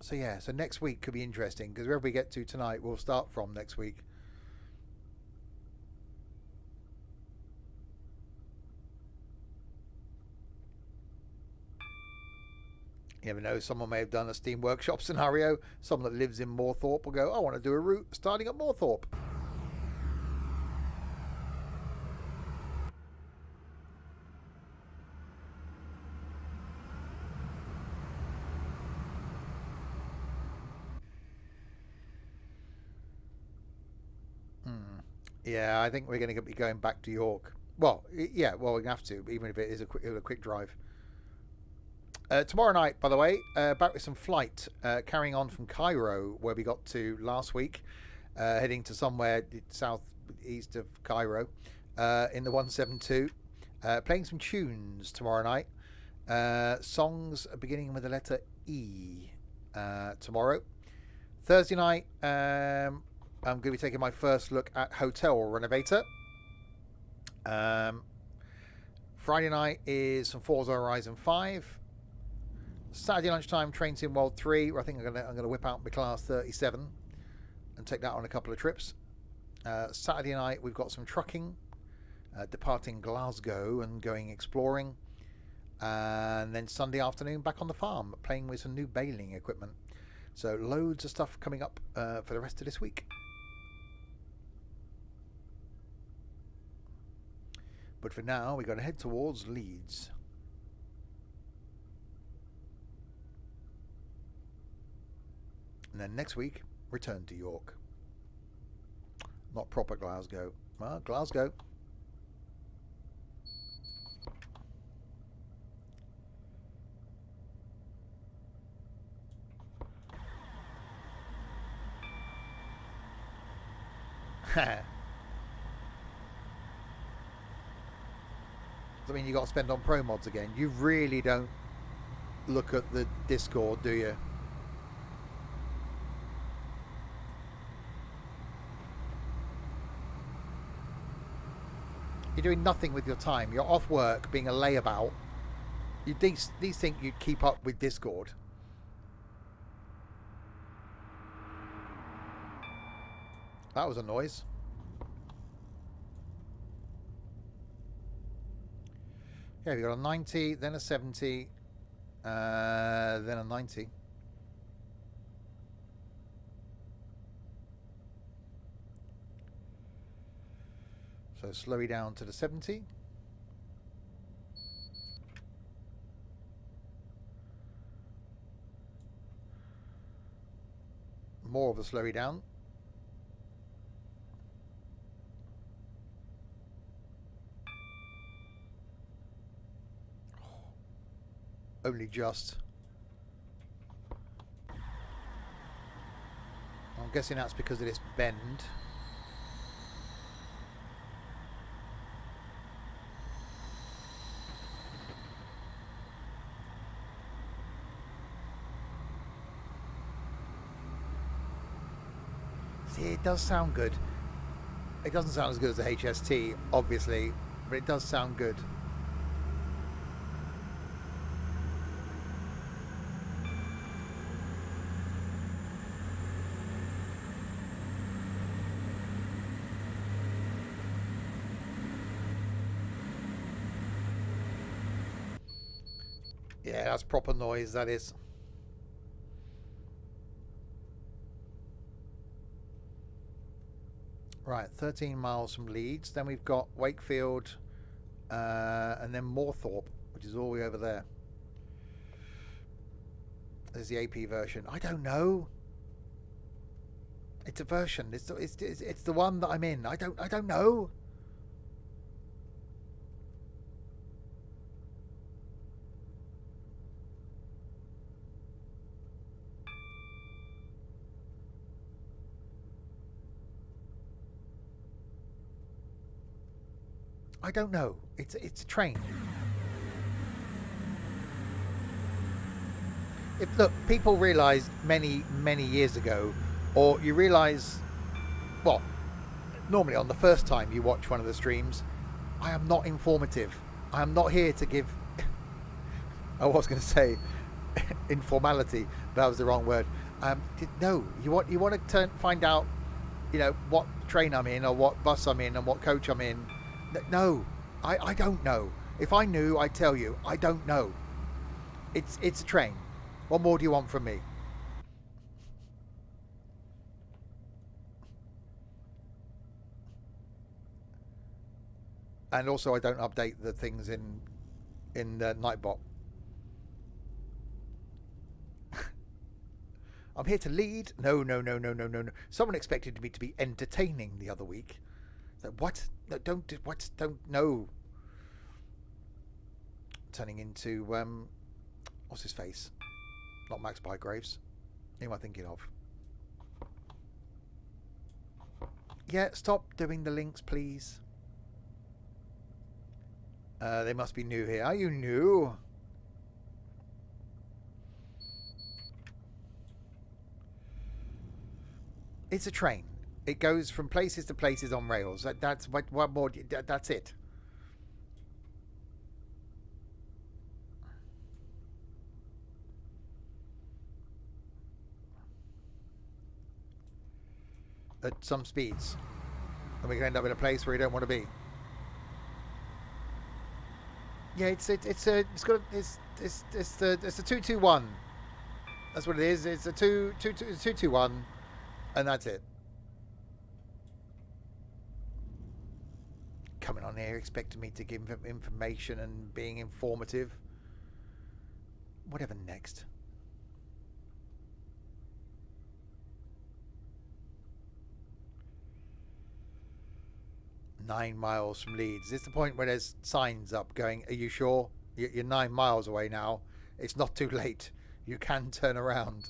So yeah, so next week could be interesting, because wherever we get to tonight, we'll start from next week. You never know, someone may have done a Steam Workshop scenario. Someone that lives in Moorthorpe will go, I want to do a route starting at Moorthorpe. Yeah, I think we're going to be going back to York. Well, yeah, well, we're going to have to, even if it is a quick drive. Tomorrow night, by the way, back with some flight, carrying on from Cairo, where we got to last week, heading to somewhere southeast of Cairo, in the 172, playing some tunes tomorrow night. Songs beginning with the letter E tomorrow. Thursday night, I'm going to be taking my first look at Hotel Renovator. Friday night is some Forza Horizon 5. Saturday lunchtime, Train Sim World 3, where I think I'm going to whip out my Class 37 and take that on a couple of trips. Saturday night, we've got some trucking, departing Glasgow and going exploring. And then Sunday afternoon, back on the farm, playing with some new baling equipment. So loads of stuff coming up for the rest of this week. But for now, we're going to head towards Leeds. And then next week, return to York. Not proper Glasgow. Well, Glasgow. I mean, you got to spend on pro mods again. You really don't look at the Discord, do you? You're doing nothing with your time. You're off work, being a layabout. These think you'd keep up with Discord. That was a noise. Yeah, we got a 90, then a 70, then a 90. So slow you down to the 70. more of a slowing down. Only just. I'm guessing that's because of this bend. See, it does sound good. It doesn't sound as good as the HST, obviously, but it does sound good. Yeah, that's proper noise, that is. Right, 13 miles from Leeds. Then we've got Wakefield, and then Moorthorpe, which is all the way over there. There's the AP version. I don't know. It's a version. It's the one that I'm in. I don't know. I don't know. It's a train. If look, people realised many years ago, or you realise, well, normally on the first time you watch one of the streams, I am not informative. I am not here to give. I was going to say informality, but that was the wrong word. No, you want to find out, what train I'm in, or what bus I'm in, and what coach I'm in. No, I don't know. If I knew, I'd tell you. I don't know. It's a train. What more do you want from me? And also, I don't update the things in Nightbot. I'm here to lead. No. Someone expected me to be entertaining the other week. So what? No, don't. What? Don't. No. Turning into what's his face? Not Max Bygraves. Who am I thinking of? Yeah, stop doing the links, please. They must be new here. Are you new? It's a train. It goes from places to places on rails. That's what more? That's it. At some speeds, and we can end up in a place where you don't want to be. Yeah, it's a 221. That's what it is. It's a 221, and that's it. Coming on here expecting me to give information and being informative. Whatever next. Nine miles from Leeds. Is this the point where there's signs up going, are you sure? You're 9 miles away now. It's not too late. You can turn around.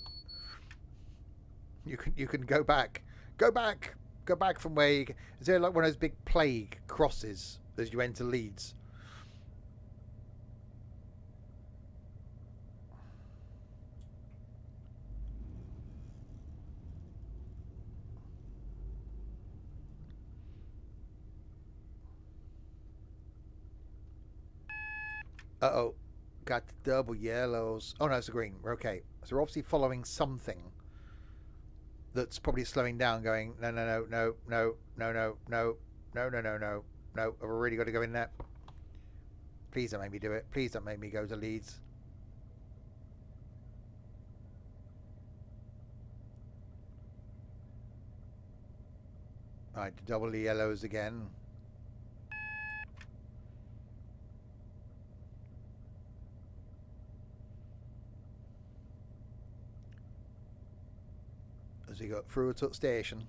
You can go back. Go back. Go back from where you... Is there like one of those big plague crosses as you enter Leeds? Uh-oh. Got the double yellows. Oh, no, it's a green. We're okay. So we're obviously following something that's probably slowing down, going, no. I've already got to go in there. Please don't make me do it. Please don't make me go to Leeds. Right, double the yellows again. So you got through to the station.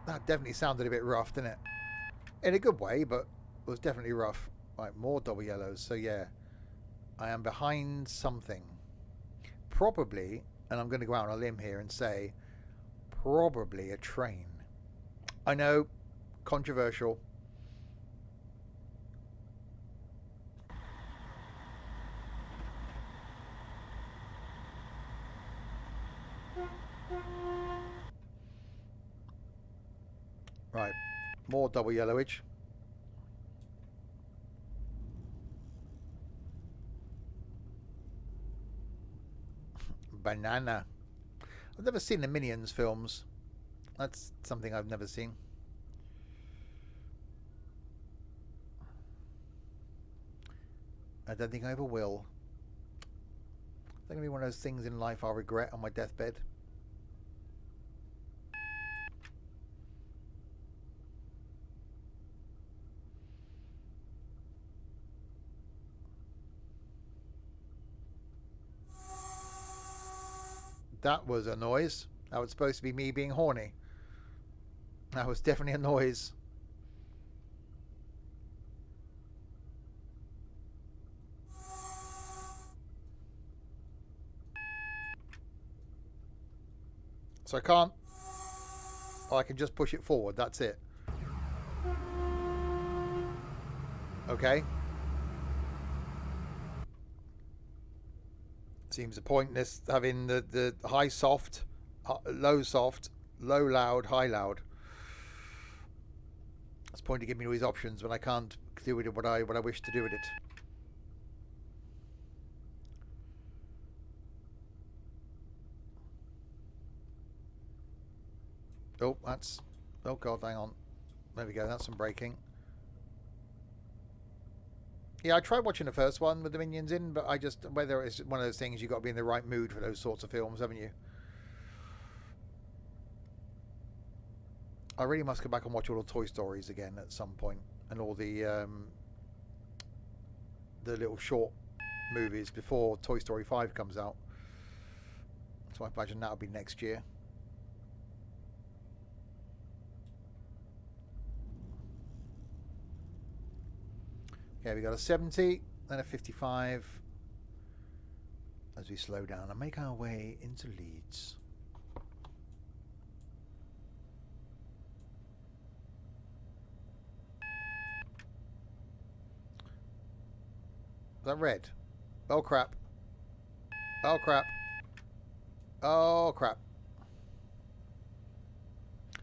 That definitely sounded a bit rough, didn't it? In a good way, but it was definitely rough. Right, more double yellows. So yeah, I am behind something. Probably, and I'm going to go out on a limb here and say, probably a train. I know, controversial. Right, more double yellowage. Banana. I've never seen the Minions films. That's something I've never seen. I don't think I ever will. It's going to be one of those things in life I'll regret on my deathbed. That was a noise. That was supposed to be me being horny. That was definitely a noise. So I can't... Oh, I can just push it forward. That's it. Okay. Seems pointless having the high soft, low soft, low loud, high loud. It's point to give me all these options when I can't do with it what I wish to do with it. Oh, that's... Oh god, hang on. There we go, that's some braking. Yeah, I tried watching the first one with the Minions in, but I just... Whether it's one of those things, you've got to be in the right mood for those sorts of films, haven't you? I really must go back and watch all the Toy Stories again at some point. And all the little short movies before Toy Story 5 comes out. So I imagine that'll be next year. Okay, we got a 70, then a 55. As we slow down and make our way into Leeds. Is that red? Oh crap. Oh crap. Oh crap.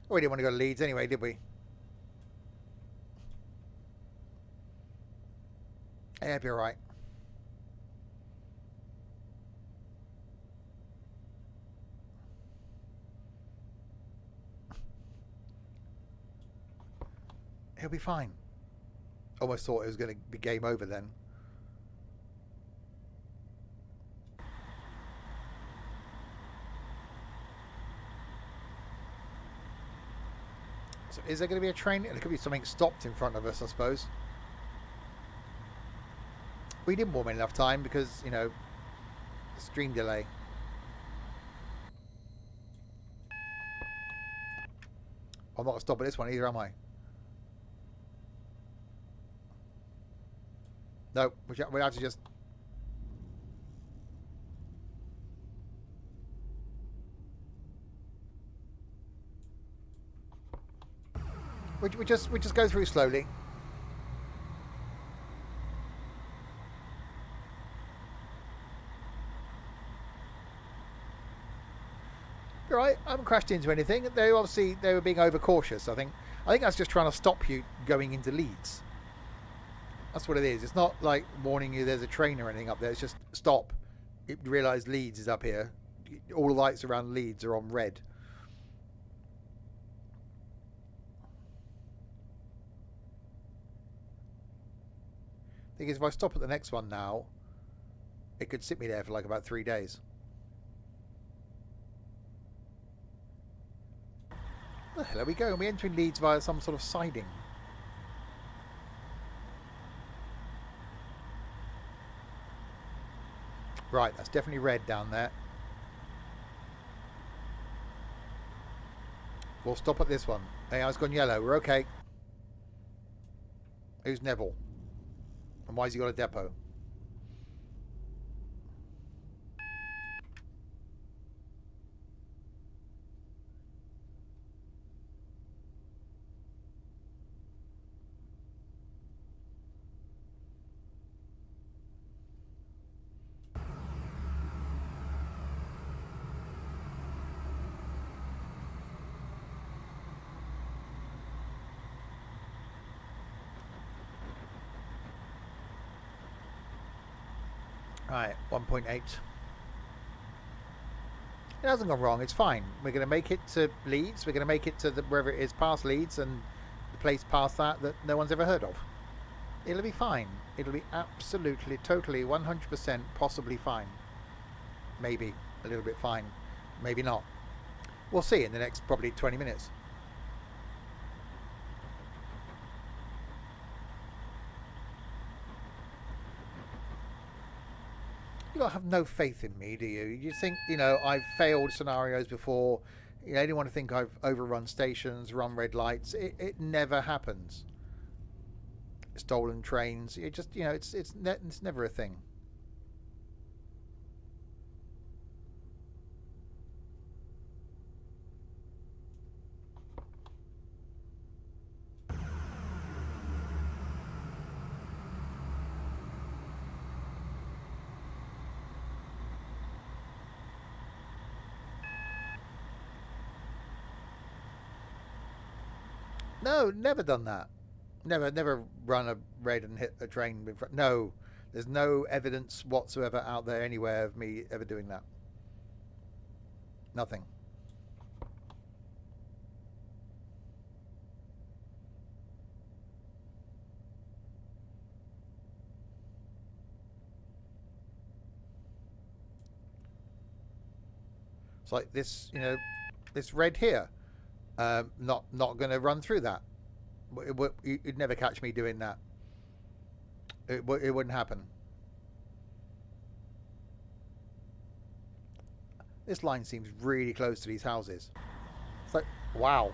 Oh, we didn't want to go to Leeds anyway, did we? Yeah, it'll be alright. He'll be fine. Almost thought it was going to be game over then. So is there going to be a train? There could be something stopped in front of us, I suppose. We didn't warm in enough time because, you know, stream delay. I'm not going to stop at this one either, am I? No, we have to just... We just go through slowly. You're right. I haven't crashed into anything. They were being overcautious. I think that's just trying to stop you going into Leeds. That's what it is. It's not like warning you there's a train or anything up there. It's just stop. You realise Leeds is up here. All the lights around Leeds are on red. Thing is, if I stop at the next one now, it could sit me there for like about 3 days. Where the hell are we going? Are we entering Leeds via some sort of siding? Right, that's definitely red down there. We'll stop at this one. Hey, it's gone yellow. We're okay. Who's Neville? And why's he got a depot? Right, 1.8. It hasn't gone wrong. It's fine. We're going to make it to Leeds. We're going to make it to wherever it is past Leeds and the place past that no one's ever heard of. It'll be fine. It'll be absolutely, totally, 100% possibly fine. Maybe a little bit fine. Maybe not. We'll see in the next probably 20 minutes. You don't have no faith in me, do you? You think, I've failed scenarios before. You only want to think I've overrun stations, run red lights. It never happens. Stolen trains. It just, it's never a thing. No, never done that. Never run a red and hit a train in front. No, there's no evidence whatsoever out there anywhere of me ever doing that. Nothing. It's like this, this red here. Not going to run through that. You'd never catch me doing that. It wouldn't happen. This line seems really close to these houses. It's like, wow.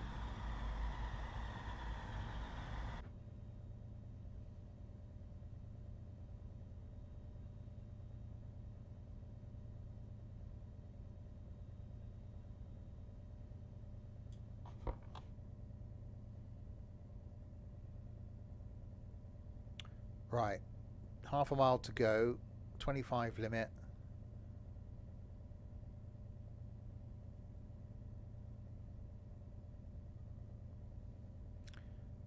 Right. Half a mile to go. 25 limit.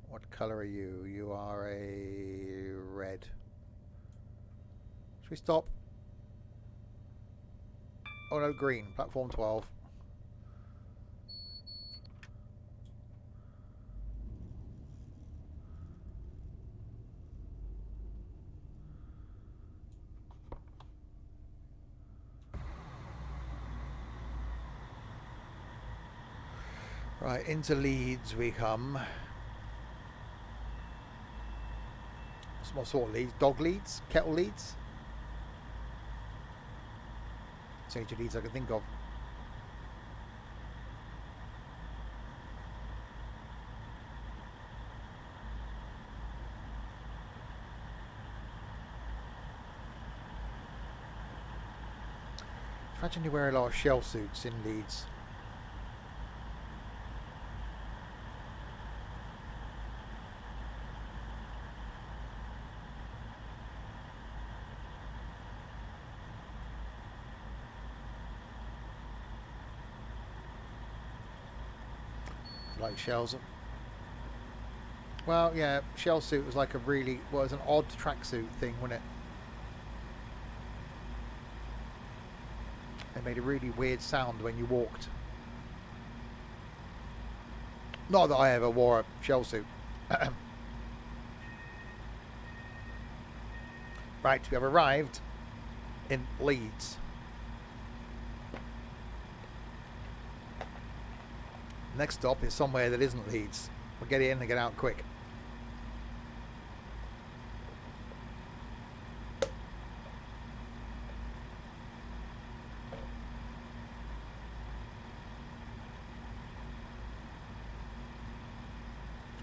What colour are you? You are a red. Should we stop? Oh no, green. Platform 12. Right, into Leeds we come. What sort of Leeds? Dog Leeds? Kettle Leeds? It's the only two Leeds I can think of. Imagine you wear a lot of shell suits in Leeds. Like shells. Well, yeah, shell suit was like a really, well, it was an odd tracksuit thing, wasn't it? It made a really weird sound when you walked. Not that I ever wore a shell suit. Right, we have arrived in Leeds. Next stop is somewhere that isn't Leeds. We'll get in and get out quick.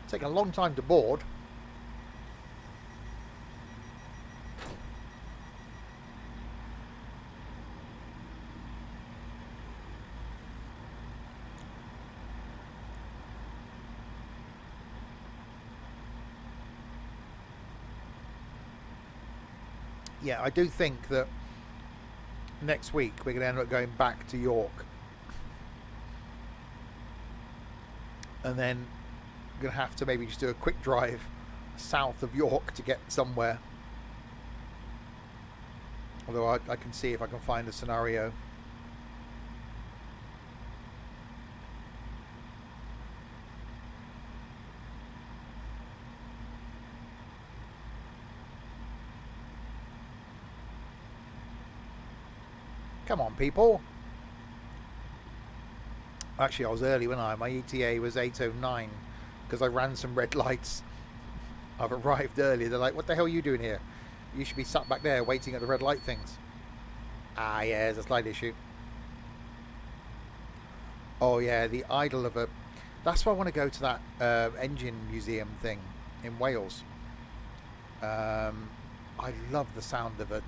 Taking a long time to board. Yeah, I do think that next week we're going to end up going back to York. And then we're going to have to maybe just do a quick drive south of York to get somewhere. Although I can see if I can find a scenario. Come on, people. Actually, I was early when my ETA was 8:09 because I ran some red lights. I've arrived early. They're like, what the hell are you doing here? You should be sat back there waiting at the red light things. Ah, yeah, there's a slight issue. Oh, yeah, the idol of a... That's why I want to go to that engine museum thing in Wales. I love the sound of a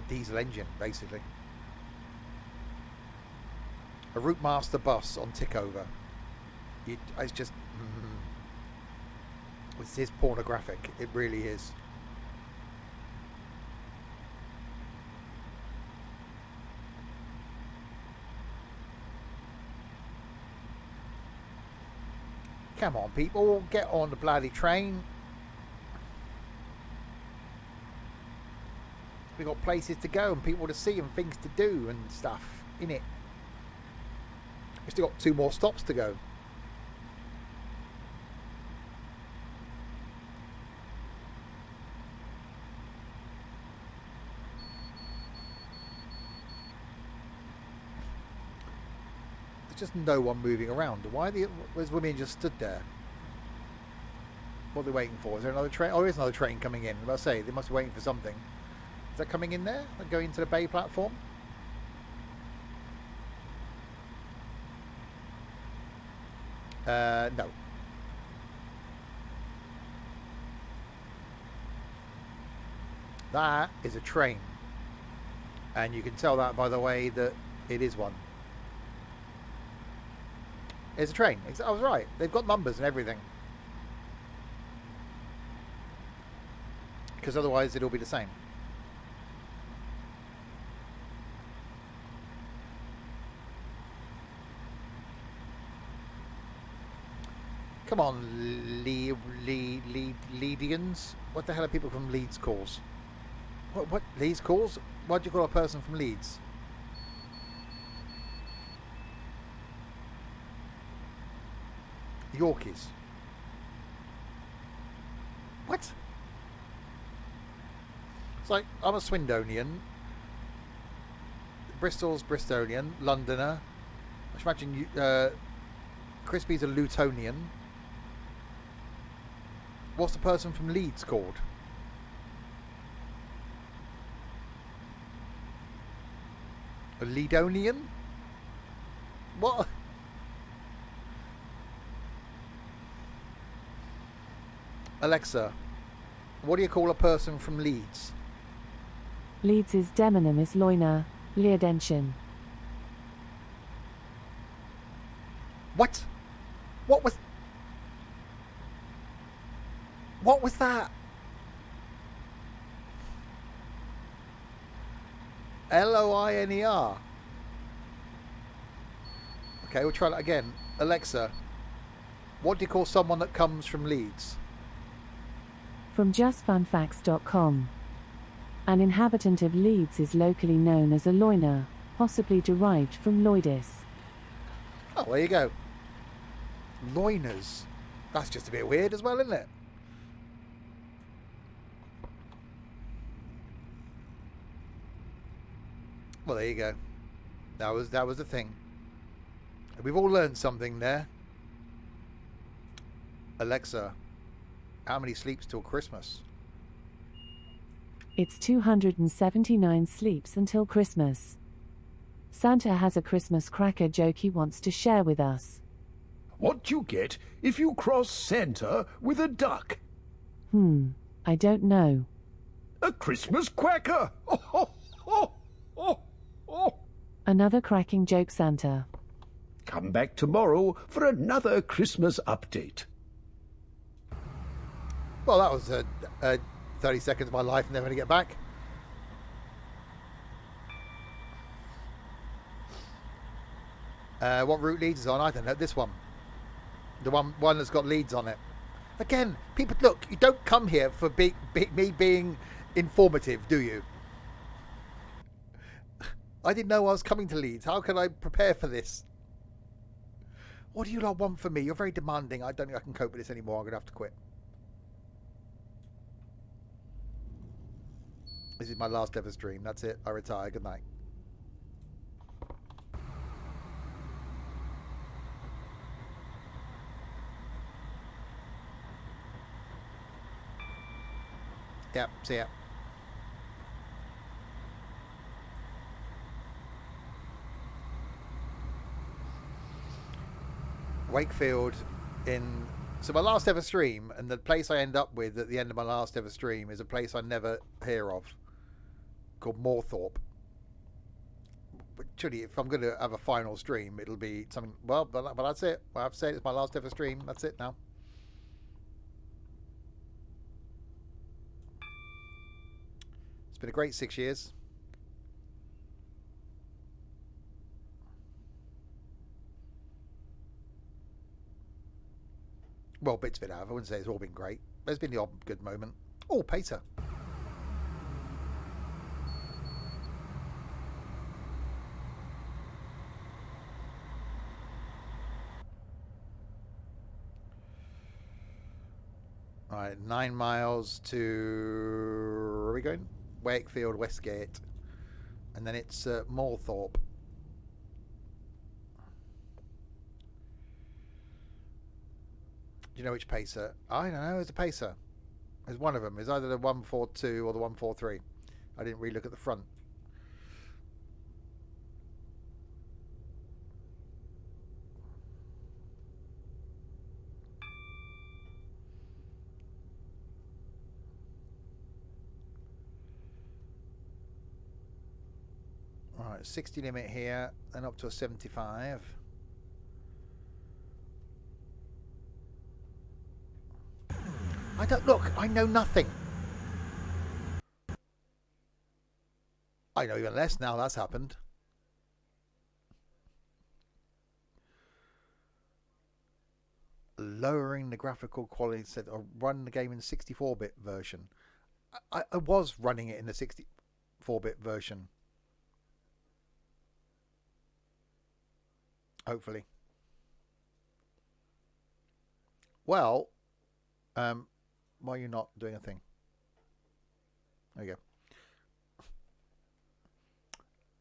diesel engine, basically. A Route Master bus on Tickover. It's just... This is pornographic. It really is. Come on, people. Get on the bloody train. We've got places to go and people to see and things to do and stuff, innit? We've still got 2 more stops to go. There's just no one moving around. Why there's women just stood there? What are they waiting for? Is there another train? Oh, there is another train coming in. As I say, they must be waiting for something. Is that coming in there? Going into the bay platform? No. That is a train. And you can tell that by the way that it is one. It's a train. I was right. They've got numbers and everything. Because otherwise it'll be the same. Come on, Leedians. What the hell are people from Leeds calls? What Leeds calls? What do you call a person from Leeds? Yorkies. What? It's like, I'm a Swindonian. Bristol's Bristolian. Londoner. I should imagine Crispy's a Lutonian. What's the person from Leeds called? A Leedonian? What? Alexa, what do you call a person from Leeds? Leeds' demonym is Loina, Leodention. What? What was that? Loiner. Okay, we'll try that again. Alexa, what do you call someone that comes from Leeds? From justfunfacts.com. An inhabitant of Leeds is locally known as a loiner, possibly derived from loidis. Oh, there you go. Loiners. That's just a bit weird as well, isn't it? Well, there you go. That was the thing. We've all learned something there. Alexa, how many sleeps till Christmas? It's 279 sleeps until Christmas. Santa has a Christmas cracker joke he wants to share with us. What do you get if you cross Santa with a duck? I don't know. A Christmas cracker! Oh, oh, oh, oh, oh. Another cracking joke, Santa. Come back tomorrow for another Christmas update. Well, that was 30 seconds of my life never to get back. What route Leeds is on? I don't know. This one. The one that's got Leeds on it. Again, people, look, you don't come here for me being informative, do you? I didn't know I was coming to Leeds. How can I prepare for this? What do you lot want from me? You're very demanding. I don't think I can cope with this anymore. I'm going to have to quit. This is my last ever stream. That's it. I retire. Good night. Yep, see ya. Wakefield in... So my last ever stream, and the place I end up with at the end of my last ever stream is a place I never hear of, called Moorthorpe. But surely if I'm going to have a final stream, it'll be something... Well, but that's it. I've said it's my last ever stream. That's it now. It's been a great 6 years. Well, bits of it have. I wouldn't say it's all been great. There's been the odd good moment. Oh, Pacer. All right, 9 miles to... Where are we going? Wakefield, Westgate. And then it's Moorthorpe. Do you know which Pacer? I don't know. There's a Pacer. There's one of them. It's either the 142 or the 143. I didn't really look at the front. Alright, 60 limit here, then up to a 75. I don't... Look, I know nothing. I know even less now that's happened. Lowering the graphical quality, said, or run the game in 64-bit version. I was running it in the 64-bit version. Hopefully. Well, why are you not doing a thing? There you go.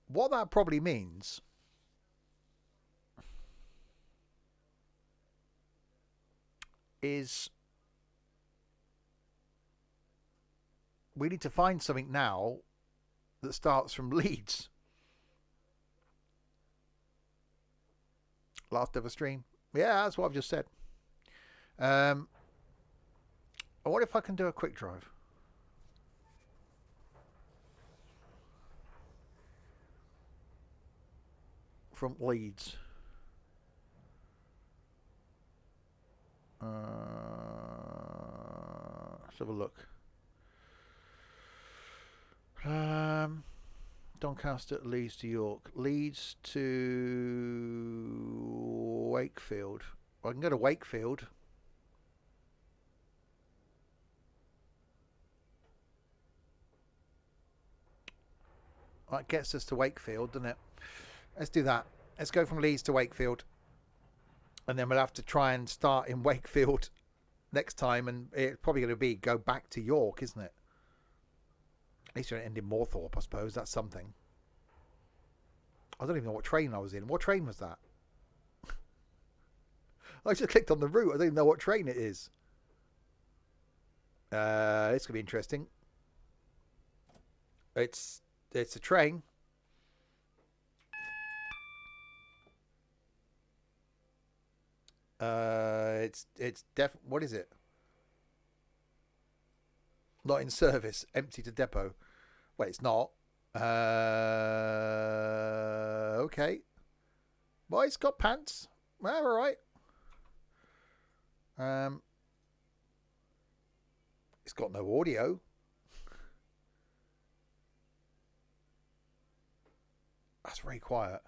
What that probably means is we need to find something now that starts from Leeds. Last ever stream. Yeah, that's what I've just said. What if I can do a quick drive? From Leeds. Let's have a look. Doncaster, Leeds to York. Leeds to Wakefield. Well, I can go to Wakefield. That gets us to Wakefield, doesn't it? Let's do that. Let's go from Leeds to Wakefield. And then we'll have to try and start in Wakefield next time. And it's probably going to be go back to York, isn't it? At least you're going to end in Moorthorpe, I suppose. That's something. I don't even know what train I was in. What train was that? I just clicked on the route. I don't even know what train it is. This could be interesting. It's a train. What is it? Not in service. Empty to depot. Well, it's not. Okay. Well, it's got pants. Well, all right. It's got no audio. That's very quiet.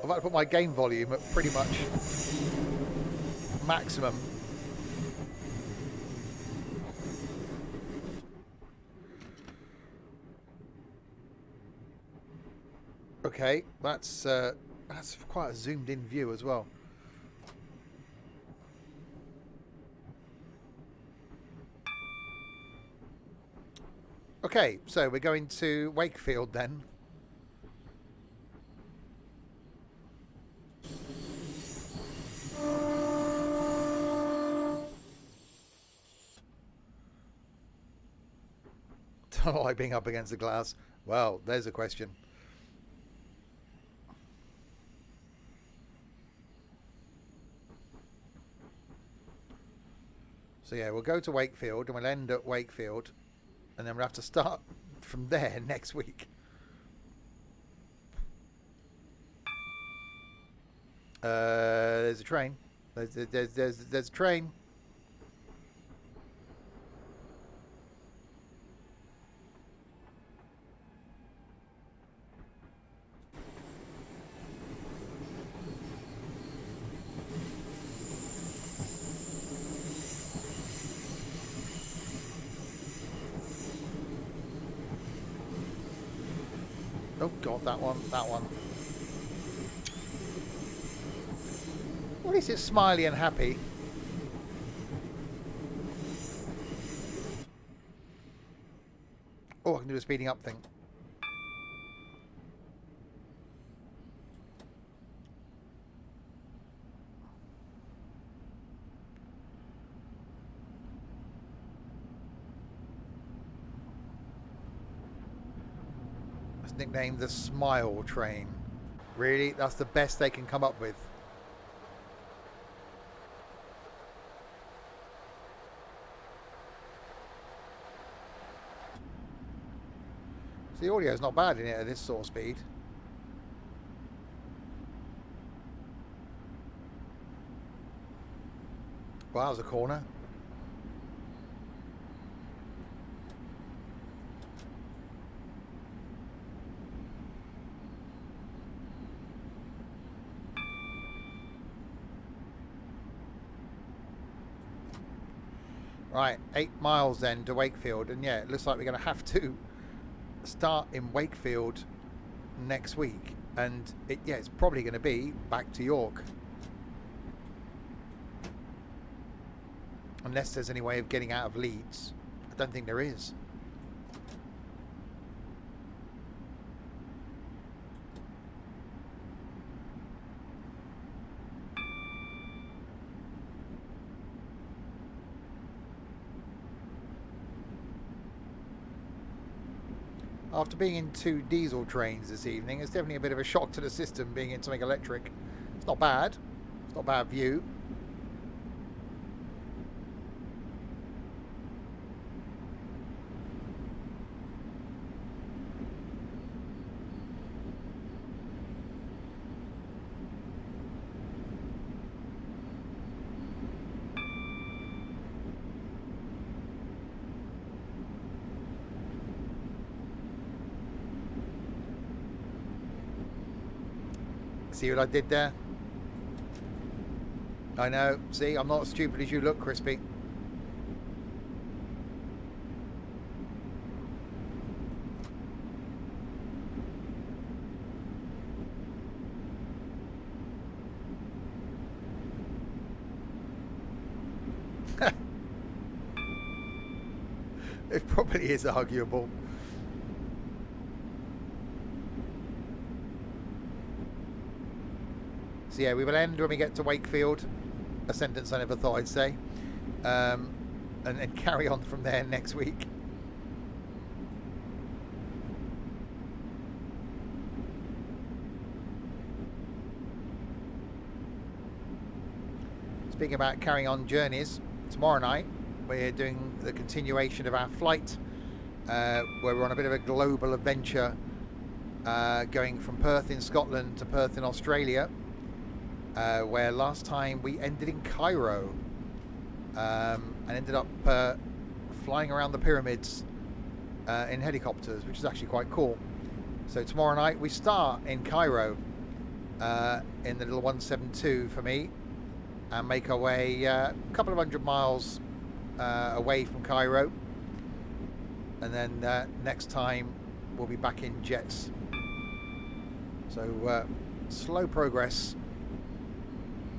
I've had to put my game volume at pretty much maximum. Okay, that's quite a zoomed in view as well. Okay, so we're going to Wakefield then. Don't like being up against the glass. Well, there's a question. So yeah, we'll go to Wakefield and we'll end at Wakefield, and then we'll have to start from there next week. There's a train. There's a train. Oh god, that one. Well, at least it's smiley and happy. Oh, I can do a speeding up thing. It's nicknamed the Smile Train. Really? That's the best they can come up with. So the audio's not bad in it at this sort of speed. Well, that was a corner. Right, 8 miles then to Wakefield, and yeah, it looks like we're going to have to start in Wakefield next week, and it's probably going to be back to York, unless there's any way of getting out of Leeds. I don't think there is. After being in 2 diesel trains this evening, it's definitely a bit of a shock to the system being in something electric. It's not bad. It's not a bad view. See what I did there? I know. See, I'm not as stupid as you look, Crispy. It probably is arguable. So yeah, we will end when we get to Wakefield, a sentence I never thought I'd say, and carry on from there next week. Speaking about carrying on journeys, tomorrow night we're doing the continuation of our flight, where we're on a bit of a global adventure, going from Perth in Scotland to Perth in Australia, where last time we ended in Cairo, and ended up flying around the pyramids in helicopters, which is actually quite cool. So tomorrow night we start in Cairo, in the little 172 for me, and make our way a couple of 100 miles away from Cairo, and then next time we'll be back in jets. So slow progress,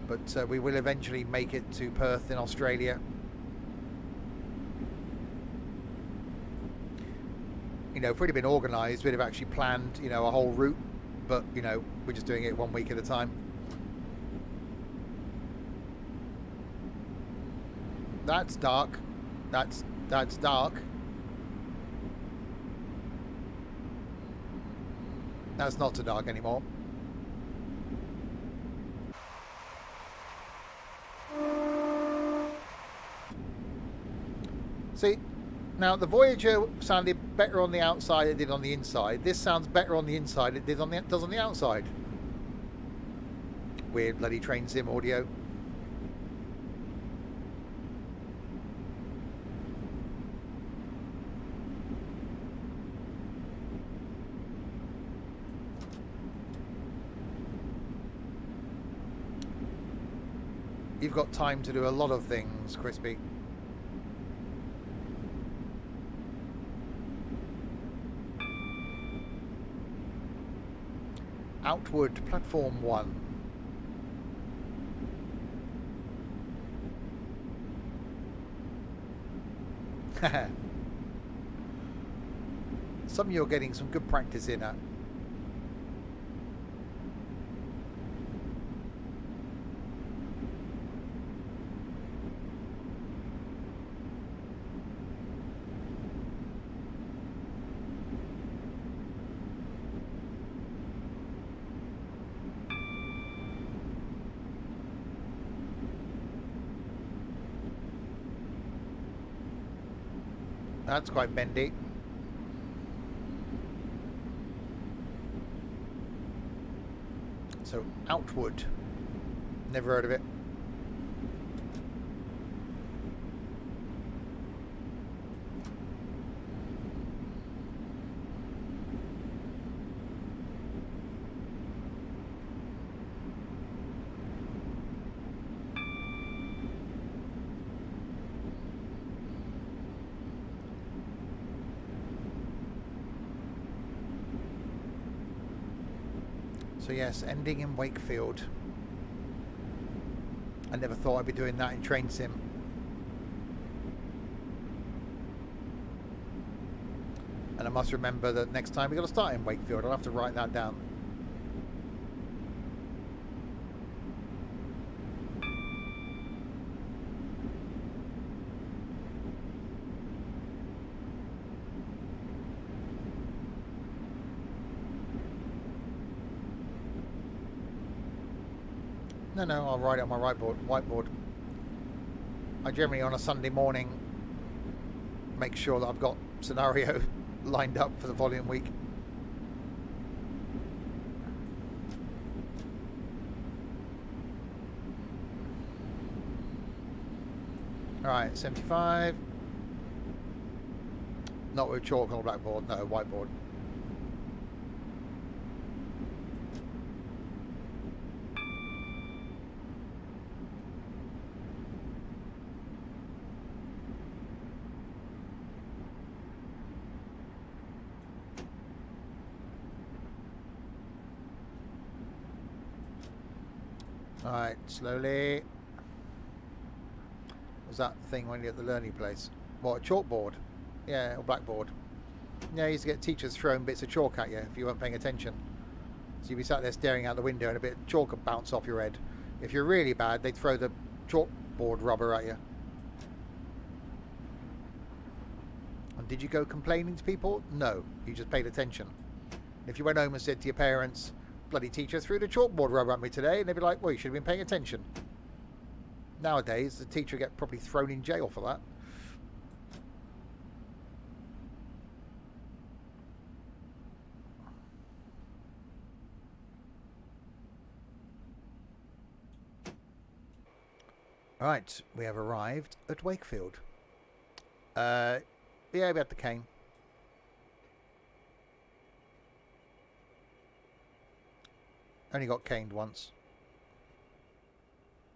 but we will eventually make it to Perth in Australia. You know, if we'd have been organised, we'd have actually planned, you know, a whole route, but you know, we're just doing it 1 week at a time. That's dark. That's dark. That's not so dark anymore. See, now the Voyager sounded better on the outside than it did on the inside. This sounds better on the inside than it does on the outside. Weird bloody train sim audio. You've got time to do a lot of things, Crispy. Outward, platform 1. Some of you are getting some good practice in that. That's quite bendy. So, Outward. Never heard of it. So yes, ending in Wakefield. I never thought I'd be doing that in Train Sim. And I must remember that next time we've got to start in Wakefield. I'll have to write that down. No, I'll write it on my whiteboard. I generally, on a Sunday morning, make sure that I've got scenario lined up for the following week. Alright, 75. Not with chalk on a blackboard, no, whiteboard. Alright, slowly. Was that the thing when you're at the learning place? What, a chalkboard? Yeah, or blackboard. Yeah, I used to get teachers throwing bits of chalk at you if you weren't paying attention. So you'd be sat there staring out the window and a bit of chalk would bounce off your head. If you're really bad, they'd throw the chalkboard rubber at you. And did you go complaining to people? No, you just paid attention. If you went home and said to your parents, bloody teacher threw the chalkboard rubber at me today, and they'd be like, well, you should have been paying attention. Nowadays, the teacher would get probably thrown in jail for that. Right, we have arrived at Wakefield. Yeah, we had the cane. Only got caned once.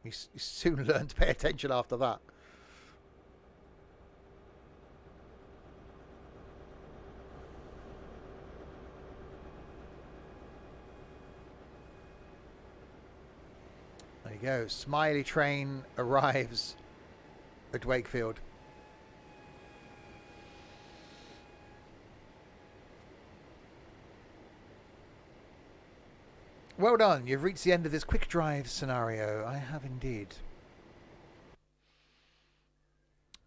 You soon learn to pay attention after that. There you go. Smiley train arrives at Wakefield. Well done. You've reached the end of this quick drive scenario. I have indeed.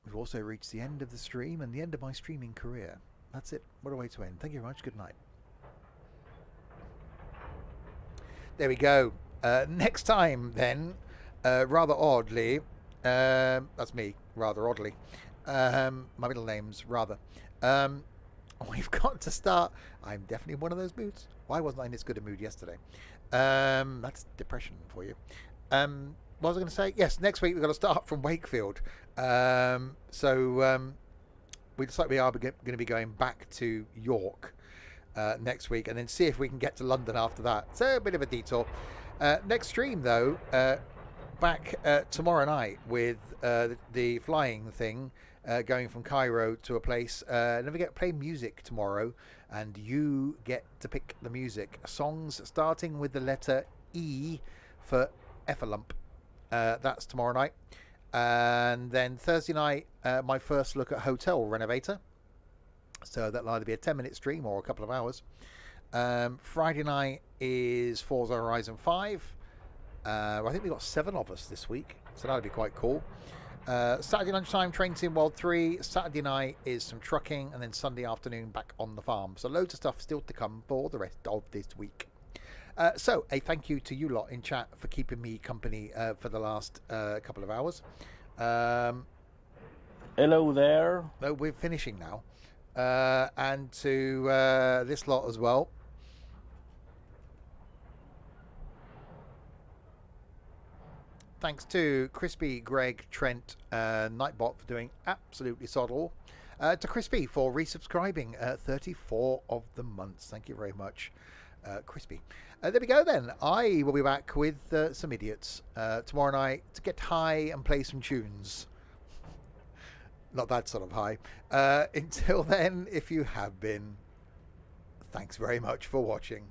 We've also reached the end of the stream and the end of my streaming career. That's it. What a way to end. Thank you very much. Good night. There we go. Next time, then, rather oddly, that's me, rather oddly. My middle name's Rather. We've got to start. I'm definitely in one of those moods. Why wasn't I in this good a mood yesterday? That's depression for you. What was I going to say? Yes, next week we've got to start from Wakefield. So we decide we are going to be going back to York next week, and then see if we can get to London after that. So a bit of a detour. Next stream, though, back tomorrow night with the flying thing, going from Cairo to a place. Don't forget, play music tomorrow, and you get to pick the music. Songs starting with the letter E for Effalump. That's tomorrow night. And then Thursday night, my first look at Hotel Renovator. So that'll either be a 10-minute stream or a couple of hours. Friday night is Forza Horizon 5. I think we've got 7 of us this week, so that'll be quite cool. Saturday lunchtime, Train Sim World 3. Saturday night is some trucking, and then Sunday afternoon back on the farm. So loads of stuff still to come for the rest of this week. So a thank you to you lot in chat for keeping me company for the last couple of hours. Hello there. No, we're finishing now. And to this lot as well. Thanks to Crispy, Greg, Trent, Nightbot for doing absolutely sod all. To Crispy for resubscribing 34 of the months. Thank you very much, Crispy. There we go then. I will be back with some idiots tomorrow night to get high and play some tunes. Not that sort of high. Until then, if you have been, thanks very much for watching.